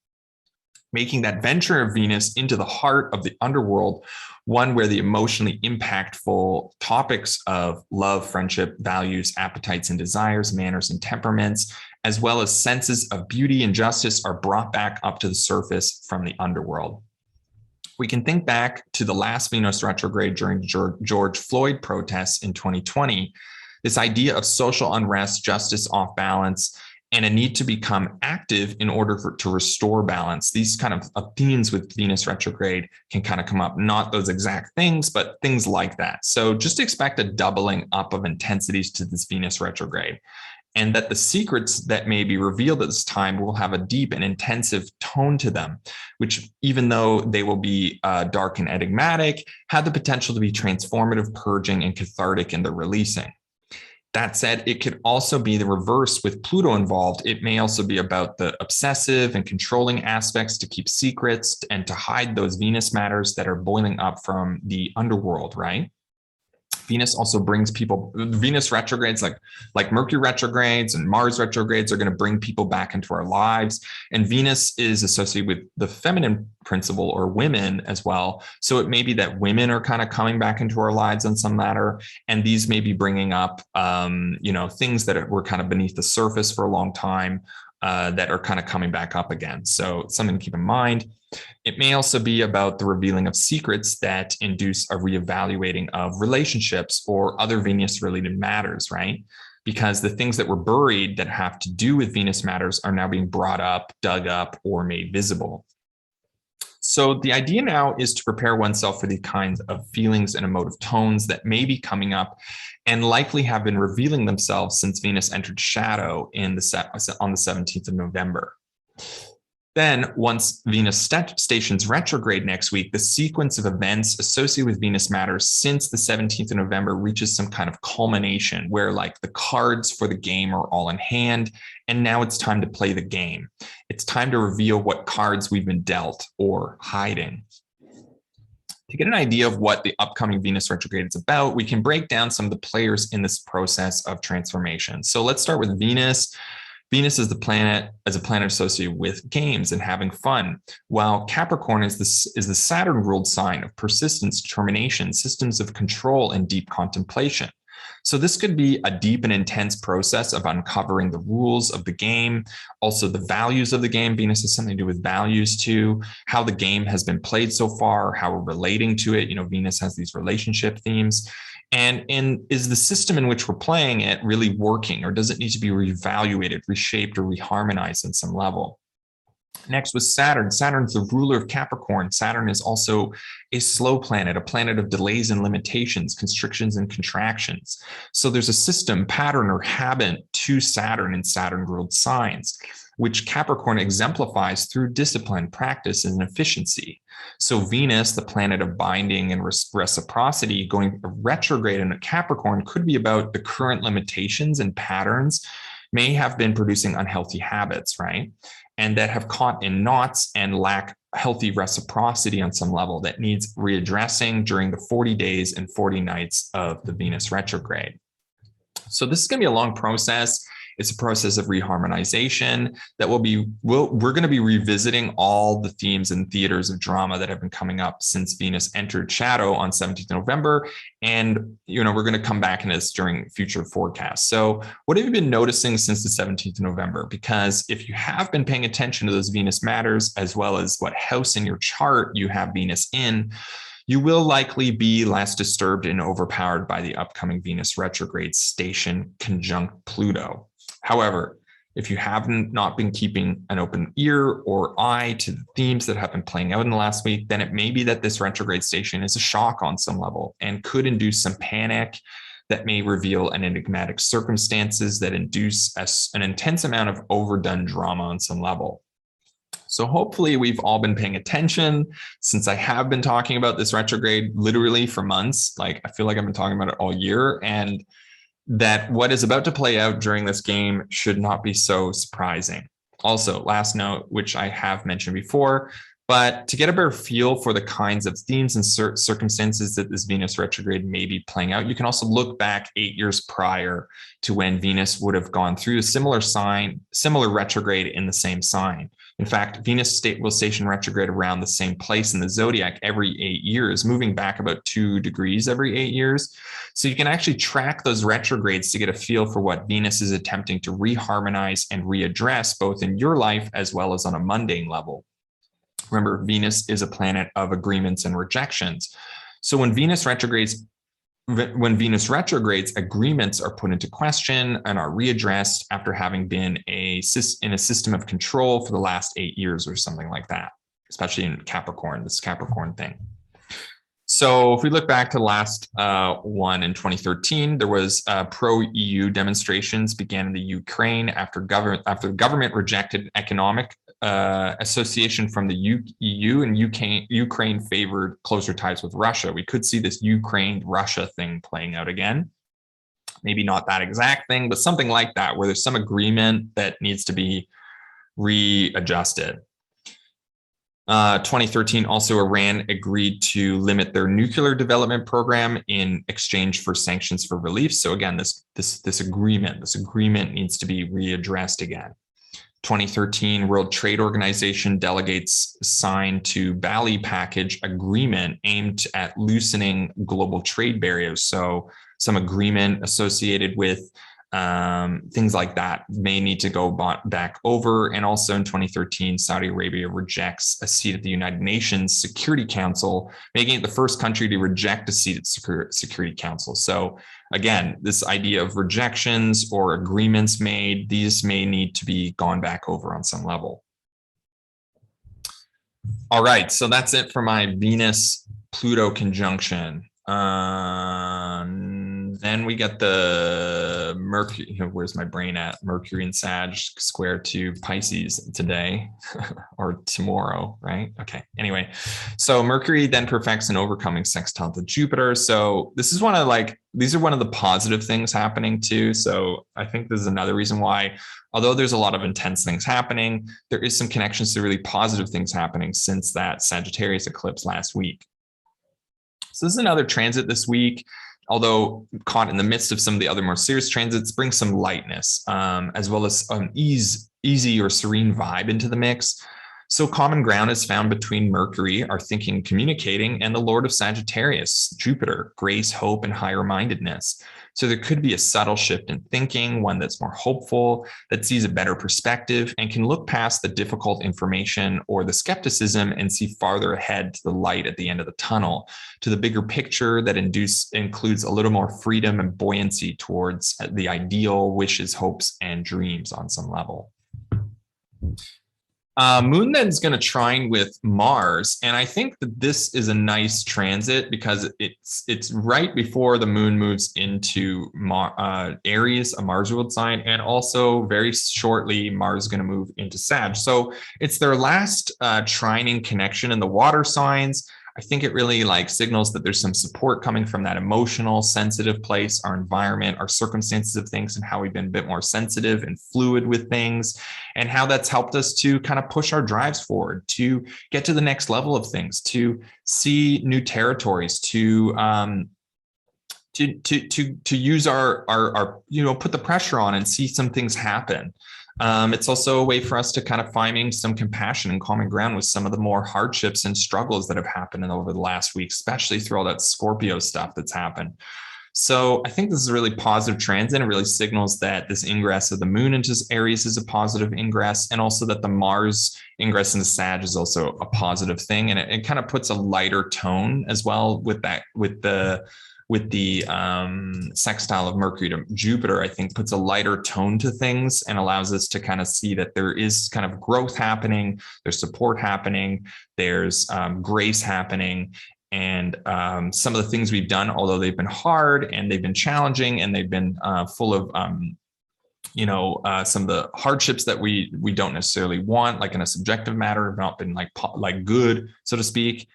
[SPEAKER 1] making that venture of Venus into the heart of the underworld one where the emotionally impactful topics of love, friendship, values, appetites and desires, manners and temperaments, as well as senses of beauty and justice, are brought back up to the surface from the underworld. We can think back to the last Venus retrograde during George Floyd protests in 2020, this idea of social unrest, justice off balance, and a need to become active in order to restore balance. These kind of themes with Venus retrograde can kind of come up, not those exact things, but things like that. So just expect a doubling up of intensities to this Venus retrograde, and that the secrets that may be revealed at this time will have a deep and intensive tone to them, which, even though they will be dark and enigmatic, have the potential to be transformative, purging, and cathartic in their releasing. That said, it could also be the reverse with Pluto involved. It may also be about the obsessive and controlling aspects to keep secrets and to hide those Venus matters that are boiling up from the underworld, right? Venus also brings people, Venus retrogrades like Mercury retrogrades and Mars retrogrades are going to bring people back into our lives. And Venus is associated with the feminine principle, or women as well. So it may be that women are kind of coming back into our lives on some matter. And these may be bringing up, things that were kind of beneath the surface for a long time that are kind of coming back up again. So something to keep in mind. It may also be about the revealing of secrets that induce a reevaluating of relationships or other Venus-related matters, right? Because the things that were buried that have to do with Venus matters are now being brought up, dug up, or made visible. So the idea now is to prepare oneself for the kinds of feelings and emotive tones that may be coming up and likely have been revealing themselves since Venus entered shadow on the 17th of November. Then, once Venus stations retrograde next week, the sequence of events associated with Venus matters since the 17th of November reaches some kind of culmination where, like, the cards for the game are all in hand, and now it's time to play the game. It's time to reveal what cards we've been dealt or hiding. To get an idea of what the upcoming Venus retrograde is about, we can break down some of the players in this process of transformation. So let's start with Venus. Venus is a planet associated with games and having fun, while Capricorn is the Saturn-ruled sign of persistence, determination, systems of control, and deep contemplation. So this could be a deep and intense process of uncovering the rules of the game, also the values of the game. Venus has something to do with values too, how the game has been played so far, how we're relating to it. Venus has these relationship themes. And is the system in which we're playing it really working, or does it need to be reevaluated, reshaped, or reharmonized in some level? Next was Saturn. Saturn's the ruler of Capricorn. Saturn is also a slow planet, a planet of delays and limitations, constrictions and contractions. So there's a system, pattern, or habit to Saturn and Saturn-ruled signs, which Capricorn exemplifies through discipline, practice, and efficiency. So Venus, the planet of binding and reciprocity, going retrograde in Capricorn could be about the current limitations and patterns may have been producing unhealthy habits, right? And that have caught in knots and lack healthy reciprocity on some level that needs readdressing during the 40 days and 40 nights of the Venus retrograde. So this is going to be a long process. It's a process of reharmonization that we're going to be revisiting all the themes and theaters of drama that have been coming up since Venus entered shadow on 17th November. And, we're going to come back in this during future forecasts. So what have you been noticing since the 17th of November? Because if you have been paying attention to those Venus matters, as well as what house in your chart you have Venus in, you will likely be less disturbed and overpowered by the upcoming Venus retrograde station conjunct Pluto. However, if you have not been keeping an open ear or eye to the themes that have been playing out in the last week, then it may be that this retrograde station is a shock on some level and could induce some panic that may reveal an enigmatic circumstances that induce an intense amount of overdone drama on some level. So hopefully we've all been paying attention, since I have been talking about this retrograde literally for months. Like, I feel like I've been talking about it all year, and that what is about to play out during this game should not be so surprising. Also, last note, which I have mentioned before, But to get a better feel for the kinds of themes and circumstances that this Venus retrograde may be playing out, you can also look back 8 years prior to when Venus would have gone through a similar retrograde in the same sign. In fact, Venus will station retrograde around the same place in the zodiac every 8 years, moving back about 2 degrees every 8 years. So you can actually track those retrogrades to get a feel for what Venus is attempting to reharmonize and readdress, both in your life as well as on a mundane level. Remember, Venus is a planet of agreements and rejections. So when Venus retrogrades, agreements are put into question and are readdressed after having been in a system of control for the last 8 years or something like that, especially in Capricorn, this Capricorn thing. So if we look back to the last one in 2013, there was pro-EU demonstrations began in the Ukraine after the government rejected economic association from the EU, and Ukraine favored closer ties with Russia. We could see this Ukraine-Russia thing playing out again. Maybe not that exact thing, but something like that, where there's some agreement that needs to be readjusted. 2013, also Iran agreed to limit their nuclear development program in exchange for sanctions for relief. So again, this agreement needs to be readdressed again. 2013, World Trade Organization delegates signed to Bali package agreement aimed at loosening global trade barriers. So some agreement associated with things like that may need to go back over. And also in 2013, Saudi Arabia rejects a seat at the United Nations Security Council, making it the first country to reject a seat at Security Council. So again, this idea of rejections or agreements made, these may need to be gone back over on some level. All right, so that's it for my Venus-Pluto conjunction. Then we get the Mercury, where's my brain at? Mercury and Sag square to Pisces today or tomorrow, right? Okay, anyway, so Mercury then perfects an overcoming sextile to Jupiter. So this is these are one of the positive things happening too. So I think this is another reason why, although there's a lot of intense things happening, there is some connections to really positive things happening since that Sagittarius eclipse last week. So this is another transit this week, although caught in the midst of some of the other more serious transits, brings some lightness, as well as an easy or serene vibe into the mix. So common ground is found between Mercury, our thinking and communicating, and the Lord of Sagittarius, Jupiter, grace, hope, and higher mindedness. So there could be a subtle shift in thinking, one that's more hopeful, that sees a better perspective, and can look past the difficult information or the skepticism and see farther ahead to the light at the end of the tunnel, to the bigger picture that includes a little more freedom and buoyancy towards the ideal, wishes, hopes, and dreams on some level. Moon then is going to trine with Mars, and I think that this is a nice transit because it's right before the Moon moves into Aries, a Mars ruled sign, and also very shortly Mars is going to move into Sag. So it's their last trining connection in the water signs. I think it really signals that there's some support coming from that emotional, sensitive place, our environment, our circumstances of things, and how we've been a bit more sensitive and fluid with things, and how that's helped us to kind of push our drives forward, to get to the next level of things, to see new territories, to use our put the pressure on and see some things happen. It's also a way for us to kind of finding some compassion and common ground with some of the more hardships and struggles that have happened over the last week, especially through all that Scorpio stuff that's happened. So I think this is a really positive transit. It really signals that this ingress of the Moon into Aries is a positive ingress, and also that the Mars ingress into Sag is also a positive thing. And it kind of puts a lighter tone as well with the sextile of Mercury to Jupiter. I think puts a lighter tone to things and allows us to kind of see that there is kind of growth happening, there's support happening, there's grace happening. And some of the things we've done, although they've been hard and they've been challenging and they've been full of some of the hardships that we don't necessarily want, like in a subjective matter, have not been like good, so to speak.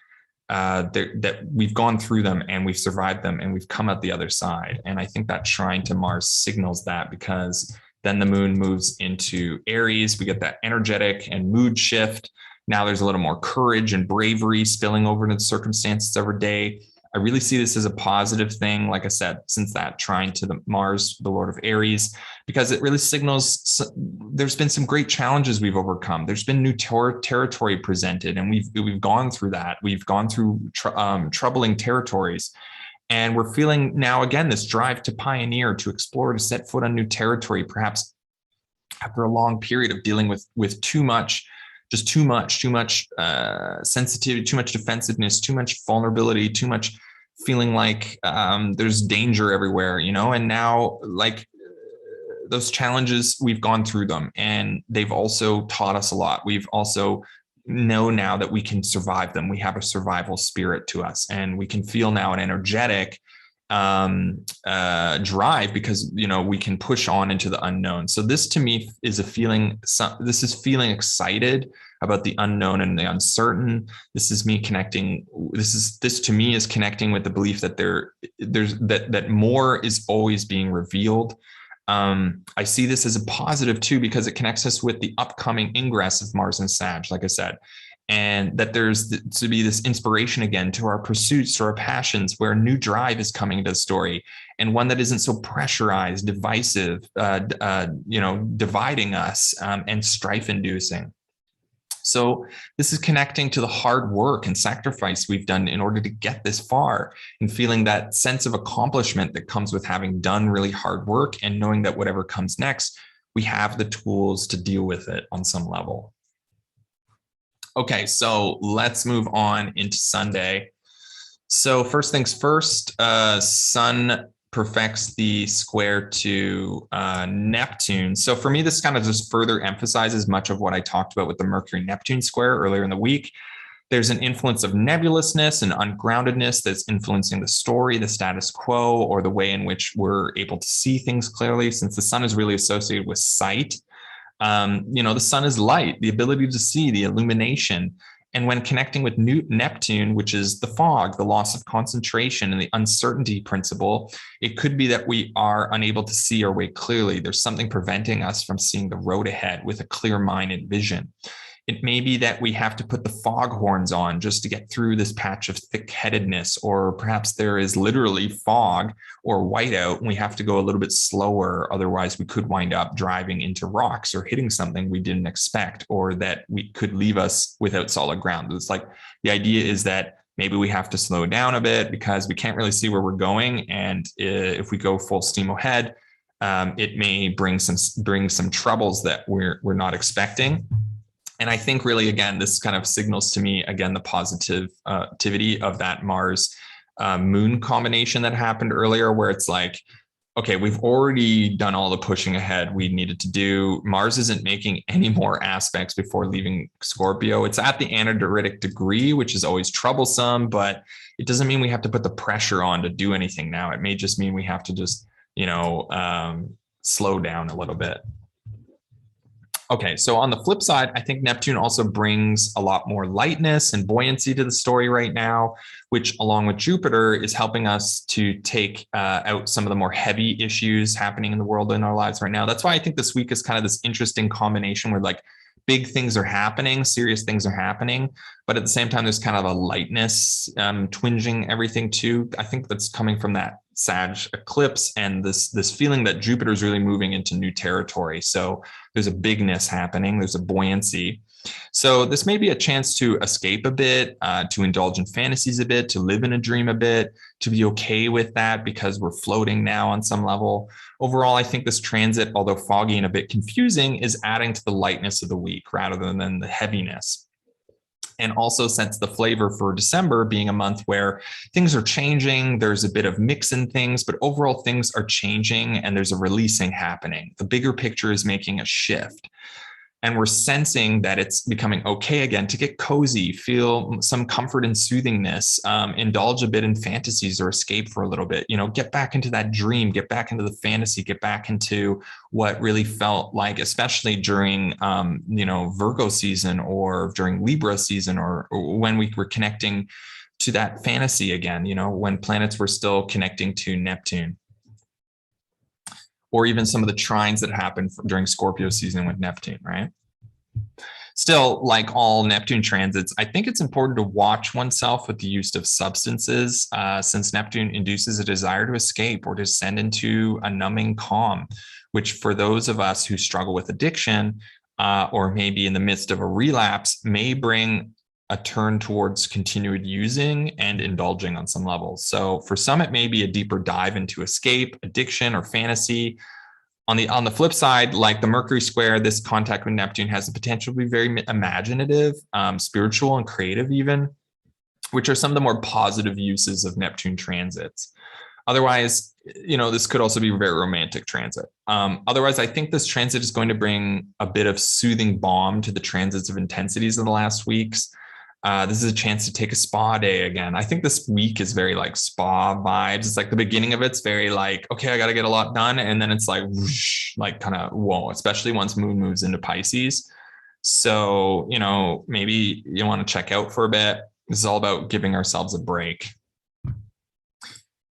[SPEAKER 1] That we've gone through them and we've survived them and we've come out the other side. And I think that trine to Mars signals that, because then the Moon moves into Aries. We get that energetic and mood shift. Now there's a little more courage and bravery spilling over into the circumstances every day. I really see this as a positive thing, like I said, since that trine to the Mars, the Lord of Aries, because it really signals there's been some great challenges we've overcome. There's been new territory presented, and we've gone through that. We've gone through troubling territories. And we're feeling now, again, this drive to pioneer, to explore, to set foot on new territory, perhaps after a long period of dealing with too much sensitivity, too much defensiveness, too much vulnerability, too much feeling like there's danger everywhere, and now like those challenges, we've gone through them and they've also taught us a lot. We've also know now that we can survive them. We have a survival spirit to us, and we can feel now an energetic drive because we can push on into the unknown. So this to me is feeling excited about the unknown and the uncertain. This is me connecting. This to me is connecting with the belief that that more is always being revealed. I see this as a positive too, because it connects us with the upcoming ingress of Mars and Sag, like I said, and that there's to be this inspiration again to our pursuits, to our passions, where a new drive is coming into the story, and one that isn't so pressurized, divisive, dividing us, and strife-inducing. So this is connecting to the hard work and sacrifice we've done in order to get this far, and feeling that sense of accomplishment that comes with having done really hard work and knowing that whatever comes next, we have the tools to deal with it on some level. Okay, so let's move on into Sunday. So first things first, Sun perfects the square to Neptune. So for me, this kind of just further emphasizes much of what I talked about with the Mercury-Neptune square earlier in the week. There's an influence of nebulousness and ungroundedness that's influencing the story, the status quo, or the way in which we're able to see things clearly, since the sun is really associated with sight. The sun is light, the ability to see, the illumination. And when connecting with Neptune, which is the fog, the loss of concentration, and the uncertainty principle, it could be that we are unable to see our way clearly. There's something preventing us from seeing the road ahead with a clear mind and vision. It may be that we have to put the foghorns on just to get through this patch of thick-headedness, or perhaps there is literally fog or whiteout and we have to go a little bit slower. Otherwise, we could wind up driving into rocks or hitting something we didn't expect, or that we could leave us without solid ground. It's like the idea is that maybe we have to slow down a bit because we can't really see where we're going. And if we go full steam ahead, it may bring some troubles that we're not expecting. And I think really, again, this kind of signals to me, again, the positivity of that Mars moon combination that happened earlier, where it's like, okay, we've already done all the pushing ahead we needed to do. Mars isn't making any more aspects before leaving Scorpio. It's at the anadiritic degree, which is always troublesome, but it doesn't mean we have to put the pressure on to do anything now. It may just mean we have to just, slow down a little bit. Okay, so on the flip side, I think Neptune also brings a lot more lightness and buoyancy to the story right now, which along with Jupiter is helping us to take out some of the more heavy issues happening in the world in our lives right now. That's why I think this week is kind of this interesting combination where like big things are happening, serious things are happening, but at the same time, there's kind of a lightness twinging everything too. I think that's coming from that Sag eclipse and this feeling that Jupiter is really moving into new territory. So there's a bigness happening, there's a buoyancy. So this may be a chance to escape a bit, to indulge in fantasies a bit, to live in a dream a bit, to be okay with that because we're floating now on some level. Overall, I think this transit, although foggy and a bit confusing, is adding to the lightness of the week rather than the heaviness. And also sets the flavor for December being a month where things are changing. There's a bit of mix in things, but overall things are changing and there's a releasing happening. The bigger picture is making a shift. And we're sensing that it's becoming okay again to get cozy, feel some comfort and soothingness, indulge a bit in fantasies or escape for a little bit, get back into that dream, get back into the fantasy, get back into what really felt like, especially during, Virgo season or during Libra season, or when we were connecting to that fantasy again, when planets were still connecting to Neptune. Or even some of the trines that happened during Scorpio season with Neptune, right? Still, like all Neptune transits, I think it's important to watch oneself with the use of substances, since Neptune induces a desire to escape or to descend into a numbing calm, which for those of us who struggle with addiction, or maybe in the midst of a relapse, may bring a turn towards continued using and indulging on some levels. So for some, it may be a deeper dive into escape, addiction, or fantasy. On the flip side, like the Mercury square, this contact with Neptune has the potential to be very imaginative, spiritual, and creative even, which are some of the more positive uses of Neptune transits. Otherwise, this could also be a very romantic transit. Otherwise, I think this transit is going to bring a bit of soothing balm to the transits of intensities of the last weeks. This is a chance to take a spa day again. I think this week is very like spa vibes. It's like the beginning of it's very like, okay, I got to get a lot done. And then it's like, whoosh, like kind of, whoa, especially once moon moves into Pisces. So, maybe you want to check out for a bit. This is all about giving ourselves a break.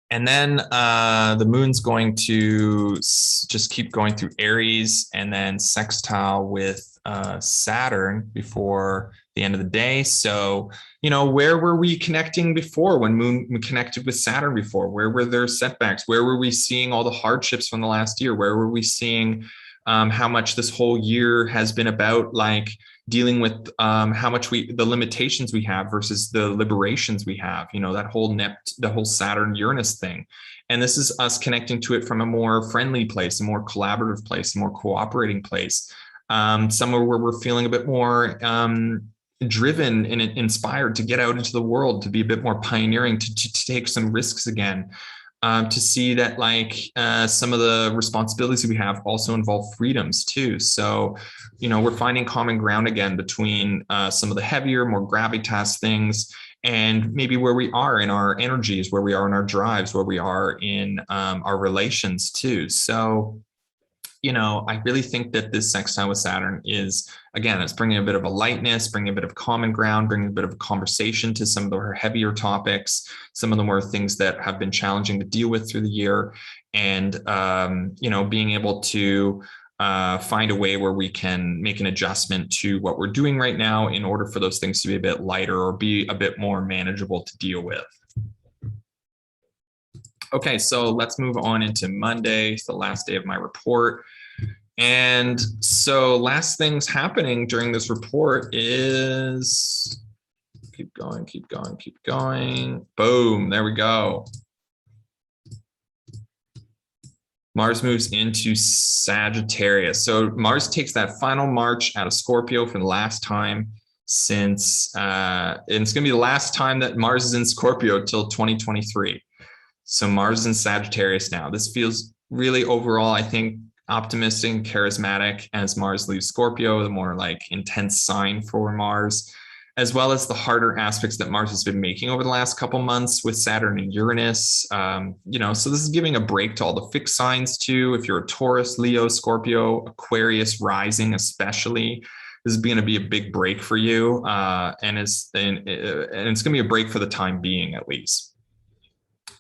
[SPEAKER 1] And then the moon's going to just keep going through Aries and then sextile with Saturn before the end of the day. So, where were we connecting before when moon connected with Saturn before? Where were there setbacks? Where were we seeing all the hardships from the last year? Where were we seeing how much this whole year has been about like dealing with how much the limitations we have versus the liberations we have, the whole Saturn Uranus thing. And this is us connecting to it from a more friendly place, a more collaborative place, a more cooperating place, somewhere where we're feeling a bit more driven and inspired to get out into the world, to be a bit more pioneering, to take some risks again. To see that some of the responsibilities we have also involve freedoms too. So, we're finding common ground again between some of the heavier, more gravitas things and maybe where we are in our energies, where we are in our drives, where we are in our relations too. So, I really think that this sextile with Saturn is, again, it's bringing a bit of a lightness, bringing a bit of common ground, bringing a bit of a conversation to some of the heavier topics, some of the more things that have been challenging to deal with through the year. And, being able to find a way where we can make an adjustment to what we're doing right now in order for those things to be a bit lighter or be a bit more manageable to deal with. Okay, so let's move on into Monday. It's the last day of my report. And so last things happening during this report is, keep going. Boom, there we go. Mars moves into Sagittarius. So Mars takes that final march out of Scorpio for the last time since, and it's going to be the last time that Mars is in Scorpio till 2023. So Mars is in Sagittarius now. This feels really overall, I think, optimistic and charismatic as Mars leaves Scorpio, the more like intense sign for Mars, as well as the harder aspects that Mars has been making over the last couple months with Saturn and Uranus. So this is giving a break to all the fixed signs too. If you're a Taurus, Leo, Scorpio, Aquarius rising especially, this is going to be a big break for you. And it's going to be a break for the time being, at least.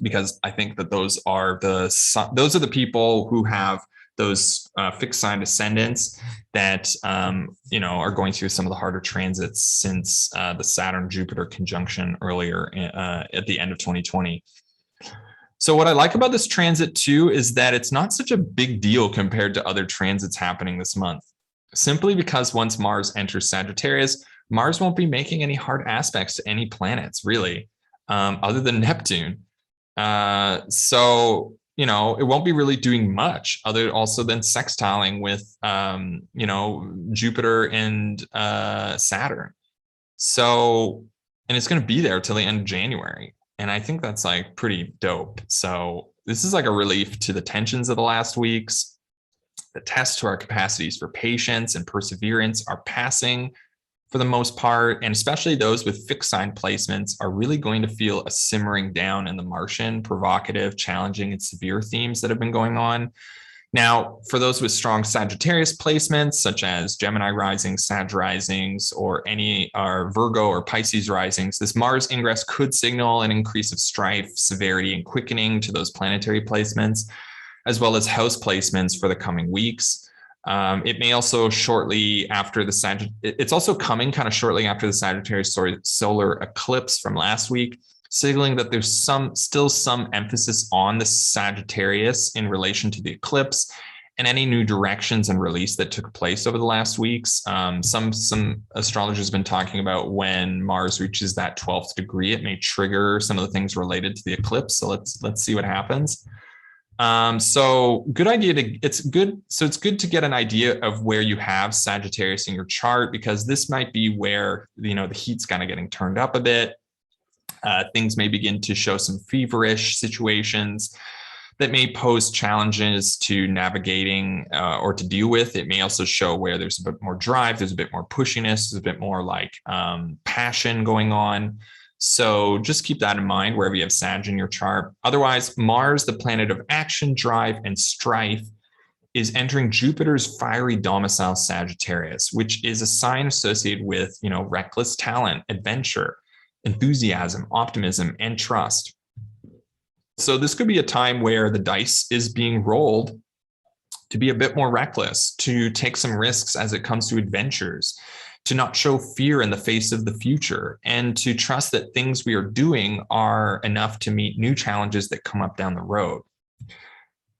[SPEAKER 1] Because I think that those are the people who have those fixed sign ascendants that are going through some of the harder transits since the Saturn-Jupiter conjunction earlier at the end of 2020. So what I like about this transit too is that it's not such a big deal compared to other transits happening this month. Simply because once Mars enters Sagittarius, Mars won't be making any hard aspects to any planets really, other than Neptune. So, it won't be really doing much other also than sextiling with, Jupiter and Saturn. So, and it's going to be there till the end of January. And I think that's like pretty dope. So this is like a relief to the tensions of the last weeks. The tests to our capacities for patience and perseverance are passing for the most part, and especially those with fixed sign placements are really going to feel a simmering down in the Martian, provocative, challenging, and severe themes that have been going on. Now, for those with strong Sagittarius placements, such as Gemini risings, Sag risings, or Virgo or Pisces risings, this Mars ingress could signal an increase of strife, severity, and quickening to those planetary placements, as well as house placements for the coming weeks. It may also shortly after the it's also coming kind of shortly after the Sagittarius solar eclipse from last week, signaling that there's still some emphasis on the Sagittarius in relation to the eclipse and any new directions and release that took place over the last weeks. Some astrologers have been talking about when Mars reaches that 12th degree, it may trigger some of the things related to the eclipse. So let's see what happens. So good idea it's good to get an idea of where you have Sagittarius in your chart, because this might be where, the heat's kind of getting turned up a bit. Things may begin to show some feverish situations that may pose challenges to navigating or to deal with. It may also show where there's a bit more drive, there's a bit more pushiness, there's a bit more like passion going on. So just keep that in mind wherever you have Sag in your chart. Otherwise, Mars, the planet of action, drive, and strife, is entering Jupiter's fiery domicile Sagittarius, which is a sign associated with, reckless talent, adventure, enthusiasm, optimism, and trust. So this could be a time where the dice is being rolled to be a bit more reckless, to take some risks as it comes to adventures, to not show fear in the face of the future, and to trust that things we are doing are enough to meet new challenges that come up down the road.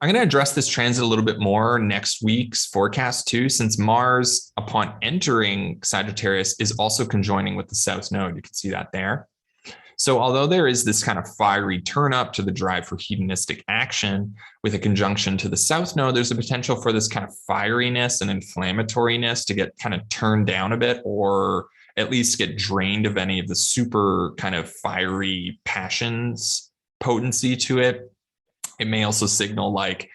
[SPEAKER 1] I'm going to address this transit a little bit more next week's forecast too, since Mars, upon entering Sagittarius, is also conjoining with the South Node. You can see that there. So although there is this kind of fiery turn up to the drive for hedonistic action with a conjunction to the South Node, there's a potential for this kind of fieriness and inflammatoriness to get kind of turned down a bit, or at least get drained of any of the super kind of fiery passions potency to it. It may also signal like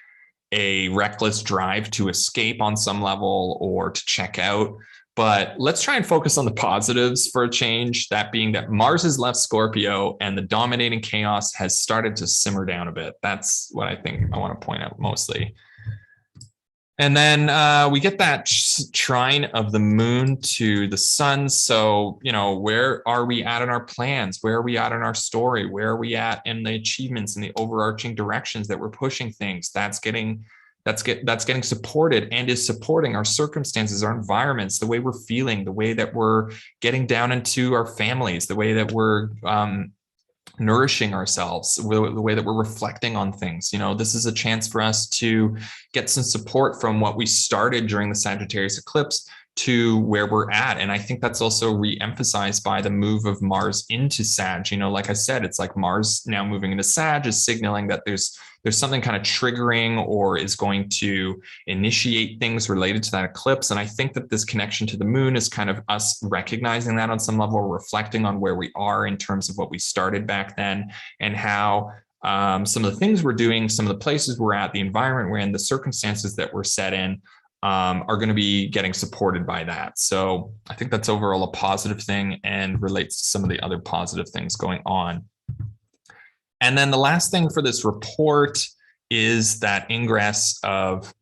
[SPEAKER 1] a reckless drive to escape on some level or to check out. But let's try and focus on the positives for a change, that being that Mars has left Scorpio and the dominating chaos has started to simmer down a bit. That's what I think I want to point out mostly. And then we get that trine of the moon to the sun. So, where are we at in our plans? Where are we at in our story? Where are we at in the achievements and the overarching directions that we're pushing things? That's getting supported and is supporting our circumstances, our environments, the way we're feeling, the way that we're getting down into our families, the way that we're nourishing ourselves, the way that we're reflecting on things. This is a chance for us to get some support from what we started during the Sagittarius eclipse to where we're at. And I think that's also re-emphasized by the move of Mars into Sag. Like I said, it's like Mars now moving into Sag is signaling that there's something kind of triggering or is going to initiate things related to that eclipse. And I think that this connection to the moon is kind of us recognizing that on some level, reflecting on where we are in terms of what we started back then, and how some of the things we're doing, some of the places we're at, the environment we're in, the circumstances that we're set in, are going to be getting supported by that. So I think that's overall a positive thing and relates to some of the other positive things going on. And then the last thing for this report is that ingress of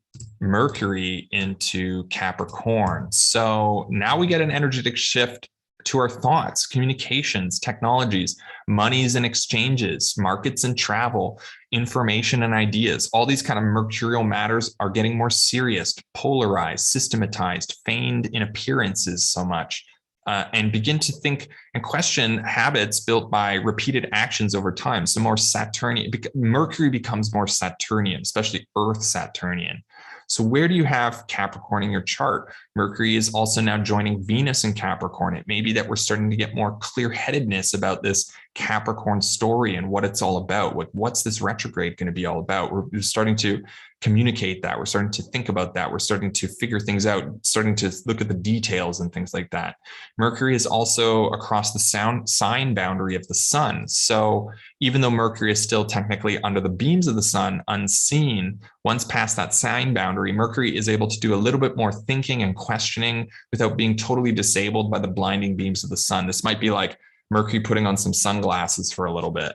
[SPEAKER 1] Mercury into Capricorn. So now we get an energetic shift to our thoughts, communications, technologies, monies and exchanges, markets and travel, information and ideas. All these kind of mercurial matters are getting more serious, polarized, systematized, feigned in appearances so much, and begin to think and question habits built by repeated actions over time. So more Saturnian, Mercury becomes more Saturnian, especially Earth Saturnian. So where do you have Capricorn in your chart? Mercury is also now joining Venus in Capricorn. It may be that we're starting to get more clear-headedness about this Capricorn story and what it's all about. What's this retrograde going to be all about? We're starting to communicate that. We're starting to think about that. We're starting to figure things out, starting to look at the details and things like that. Mercury is also across the sign boundary of the sun. So even though Mercury is still technically under the beams of the sun, unseen, once past that sign boundary, Mercury is able to do a little bit more thinking and questioning without being totally disabled by the blinding beams of the sun. This might be like Mercury putting on some sunglasses for a little bit,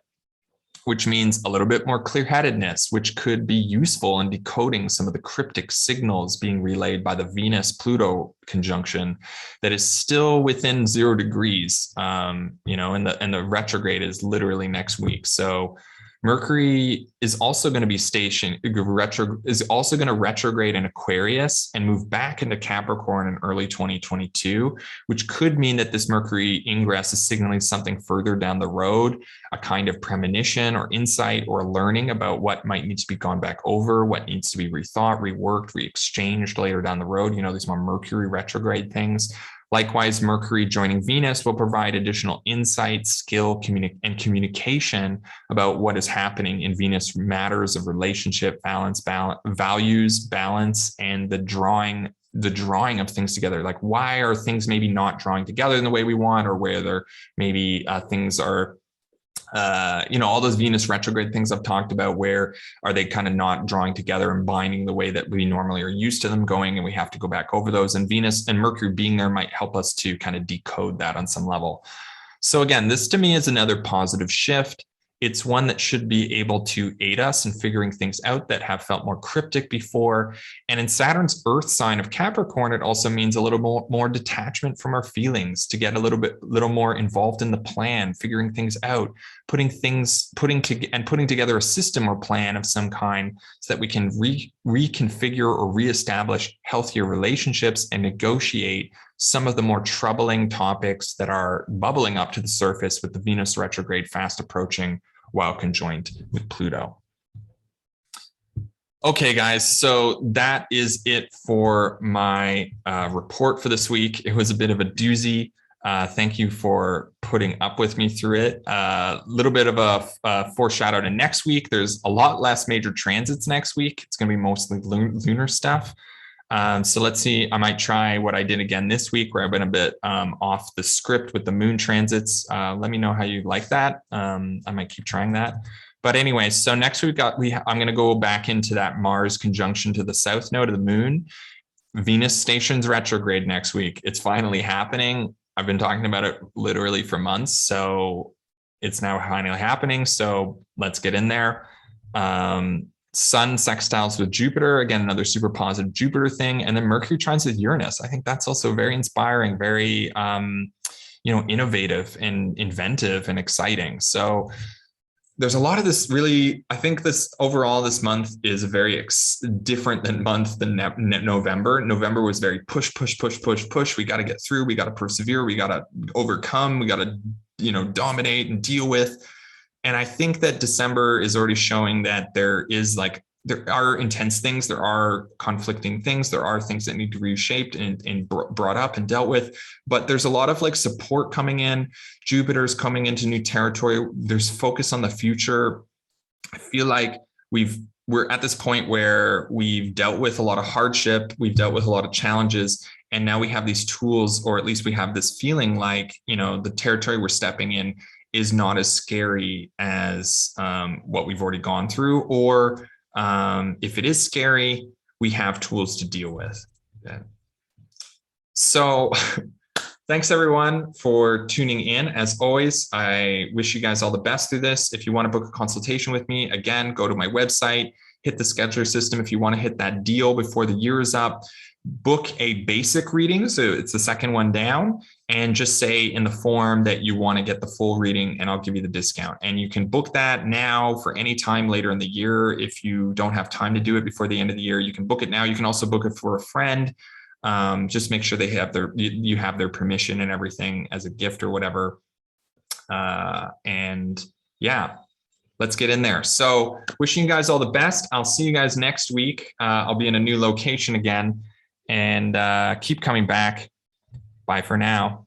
[SPEAKER 1] which means a little bit more clear-headedness, which could be useful in decoding some of the cryptic signals being relayed by the Venus-Pluto conjunction that is still within 0 degrees, and the retrograde is literally next week. So Mercury is also going to be retrograde in Aquarius and move back into Capricorn in early 2022, which could mean that this Mercury ingress is signaling something further down the road, a kind of premonition or insight or learning about what might need to be gone back over, what needs to be rethought, reworked, re-exchanged later down the road. You know, these more Mercury retrograde things. Likewise, Mercury joining Venus will provide additional insight, skill, and communication about what is happening in Venus matters of relationship, values, balance, and the drawing of things together. Like, why are things maybe not drawing together in the way we want, or where there maybe things are, all those Venus retrograde things I've talked about, where are they kind of not drawing together and binding the way that we normally are used to them going, and we have to go back over those. And Venus and Mercury being there might help us to kind of decode that on some level. So again, this to me is another positive shift. It's one that should be able to aid us in figuring things out that have felt more cryptic before. And in Saturn's Earth sign of Capricorn, it also means a little more detachment from our feelings, to get a little more involved in the plan, figuring things out, putting together a system or plan of some kind, so that we can reconfigure or reestablish healthier relationships and negotiate some of the more troubling topics that are bubbling up to the surface with the Venus retrograde fast approaching while conjoined with Pluto. Okay, guys, so that is it for my report for this week. It was a bit of a doozy. Thank you for putting up with me through it. A little bit of a foreshadow to next week. There's a lot less major transits next week. It's going to be mostly lunar stuff. So let's see, I might try what I did again this week, where I've been a bit off the script with the moon transits. Let me know how you like that. I might keep trying that. But anyway, so next week I'm going to go back into that Mars conjunction to the south node of the moon. Venus stations retrograde next week. It's finally happening. I've been talking about it literally for months, so it's now finally happening. So let's get in there. Sun sextiles with Jupiter, again, another super positive Jupiter thing. And then Mercury trines with Uranus. I think that's also very inspiring, very, innovative and inventive and exciting. So there's a lot of this really, I think this overall, this month is a very different month than November. November was very push. We got to get through. We got to persevere. We got to overcome. We got to, dominate and deal with. And I think that December is already showing that there are intense things, there are conflicting things, there are things that need to be reshaped and brought up and dealt with. But there's a lot of support coming in. Jupiter's coming into new territory. There's focus on the future. I feel like we're at this point where we've dealt with a lot of hardship, we've dealt with a lot of challenges, and now we have these tools, or at least we have this feeling like, the territory we're stepping in is not as scary as what we've already gone through, or if it is scary, we have tools to deal with. Okay. So thanks everyone for tuning in. As always, I wish you guys all the best through this. If you want to book a consultation with me, again, go to my website, hit the scheduler system. If you want to hit that deal before the year is up, book a basic reading, so it's the second one down, and just say in the form that you want to get the full reading, and I'll give you the discount. And you can book that now for any time later in the year. If you don't have time to do it before the end of the year, you can book it now. You can also book it for a friend. Just make sure you have their permission and everything as a gift or whatever. And yeah, let's get in there. So wishing you guys all the best. I'll see you guys next week. I'll be in a new location again. And keep coming back. Bye for now.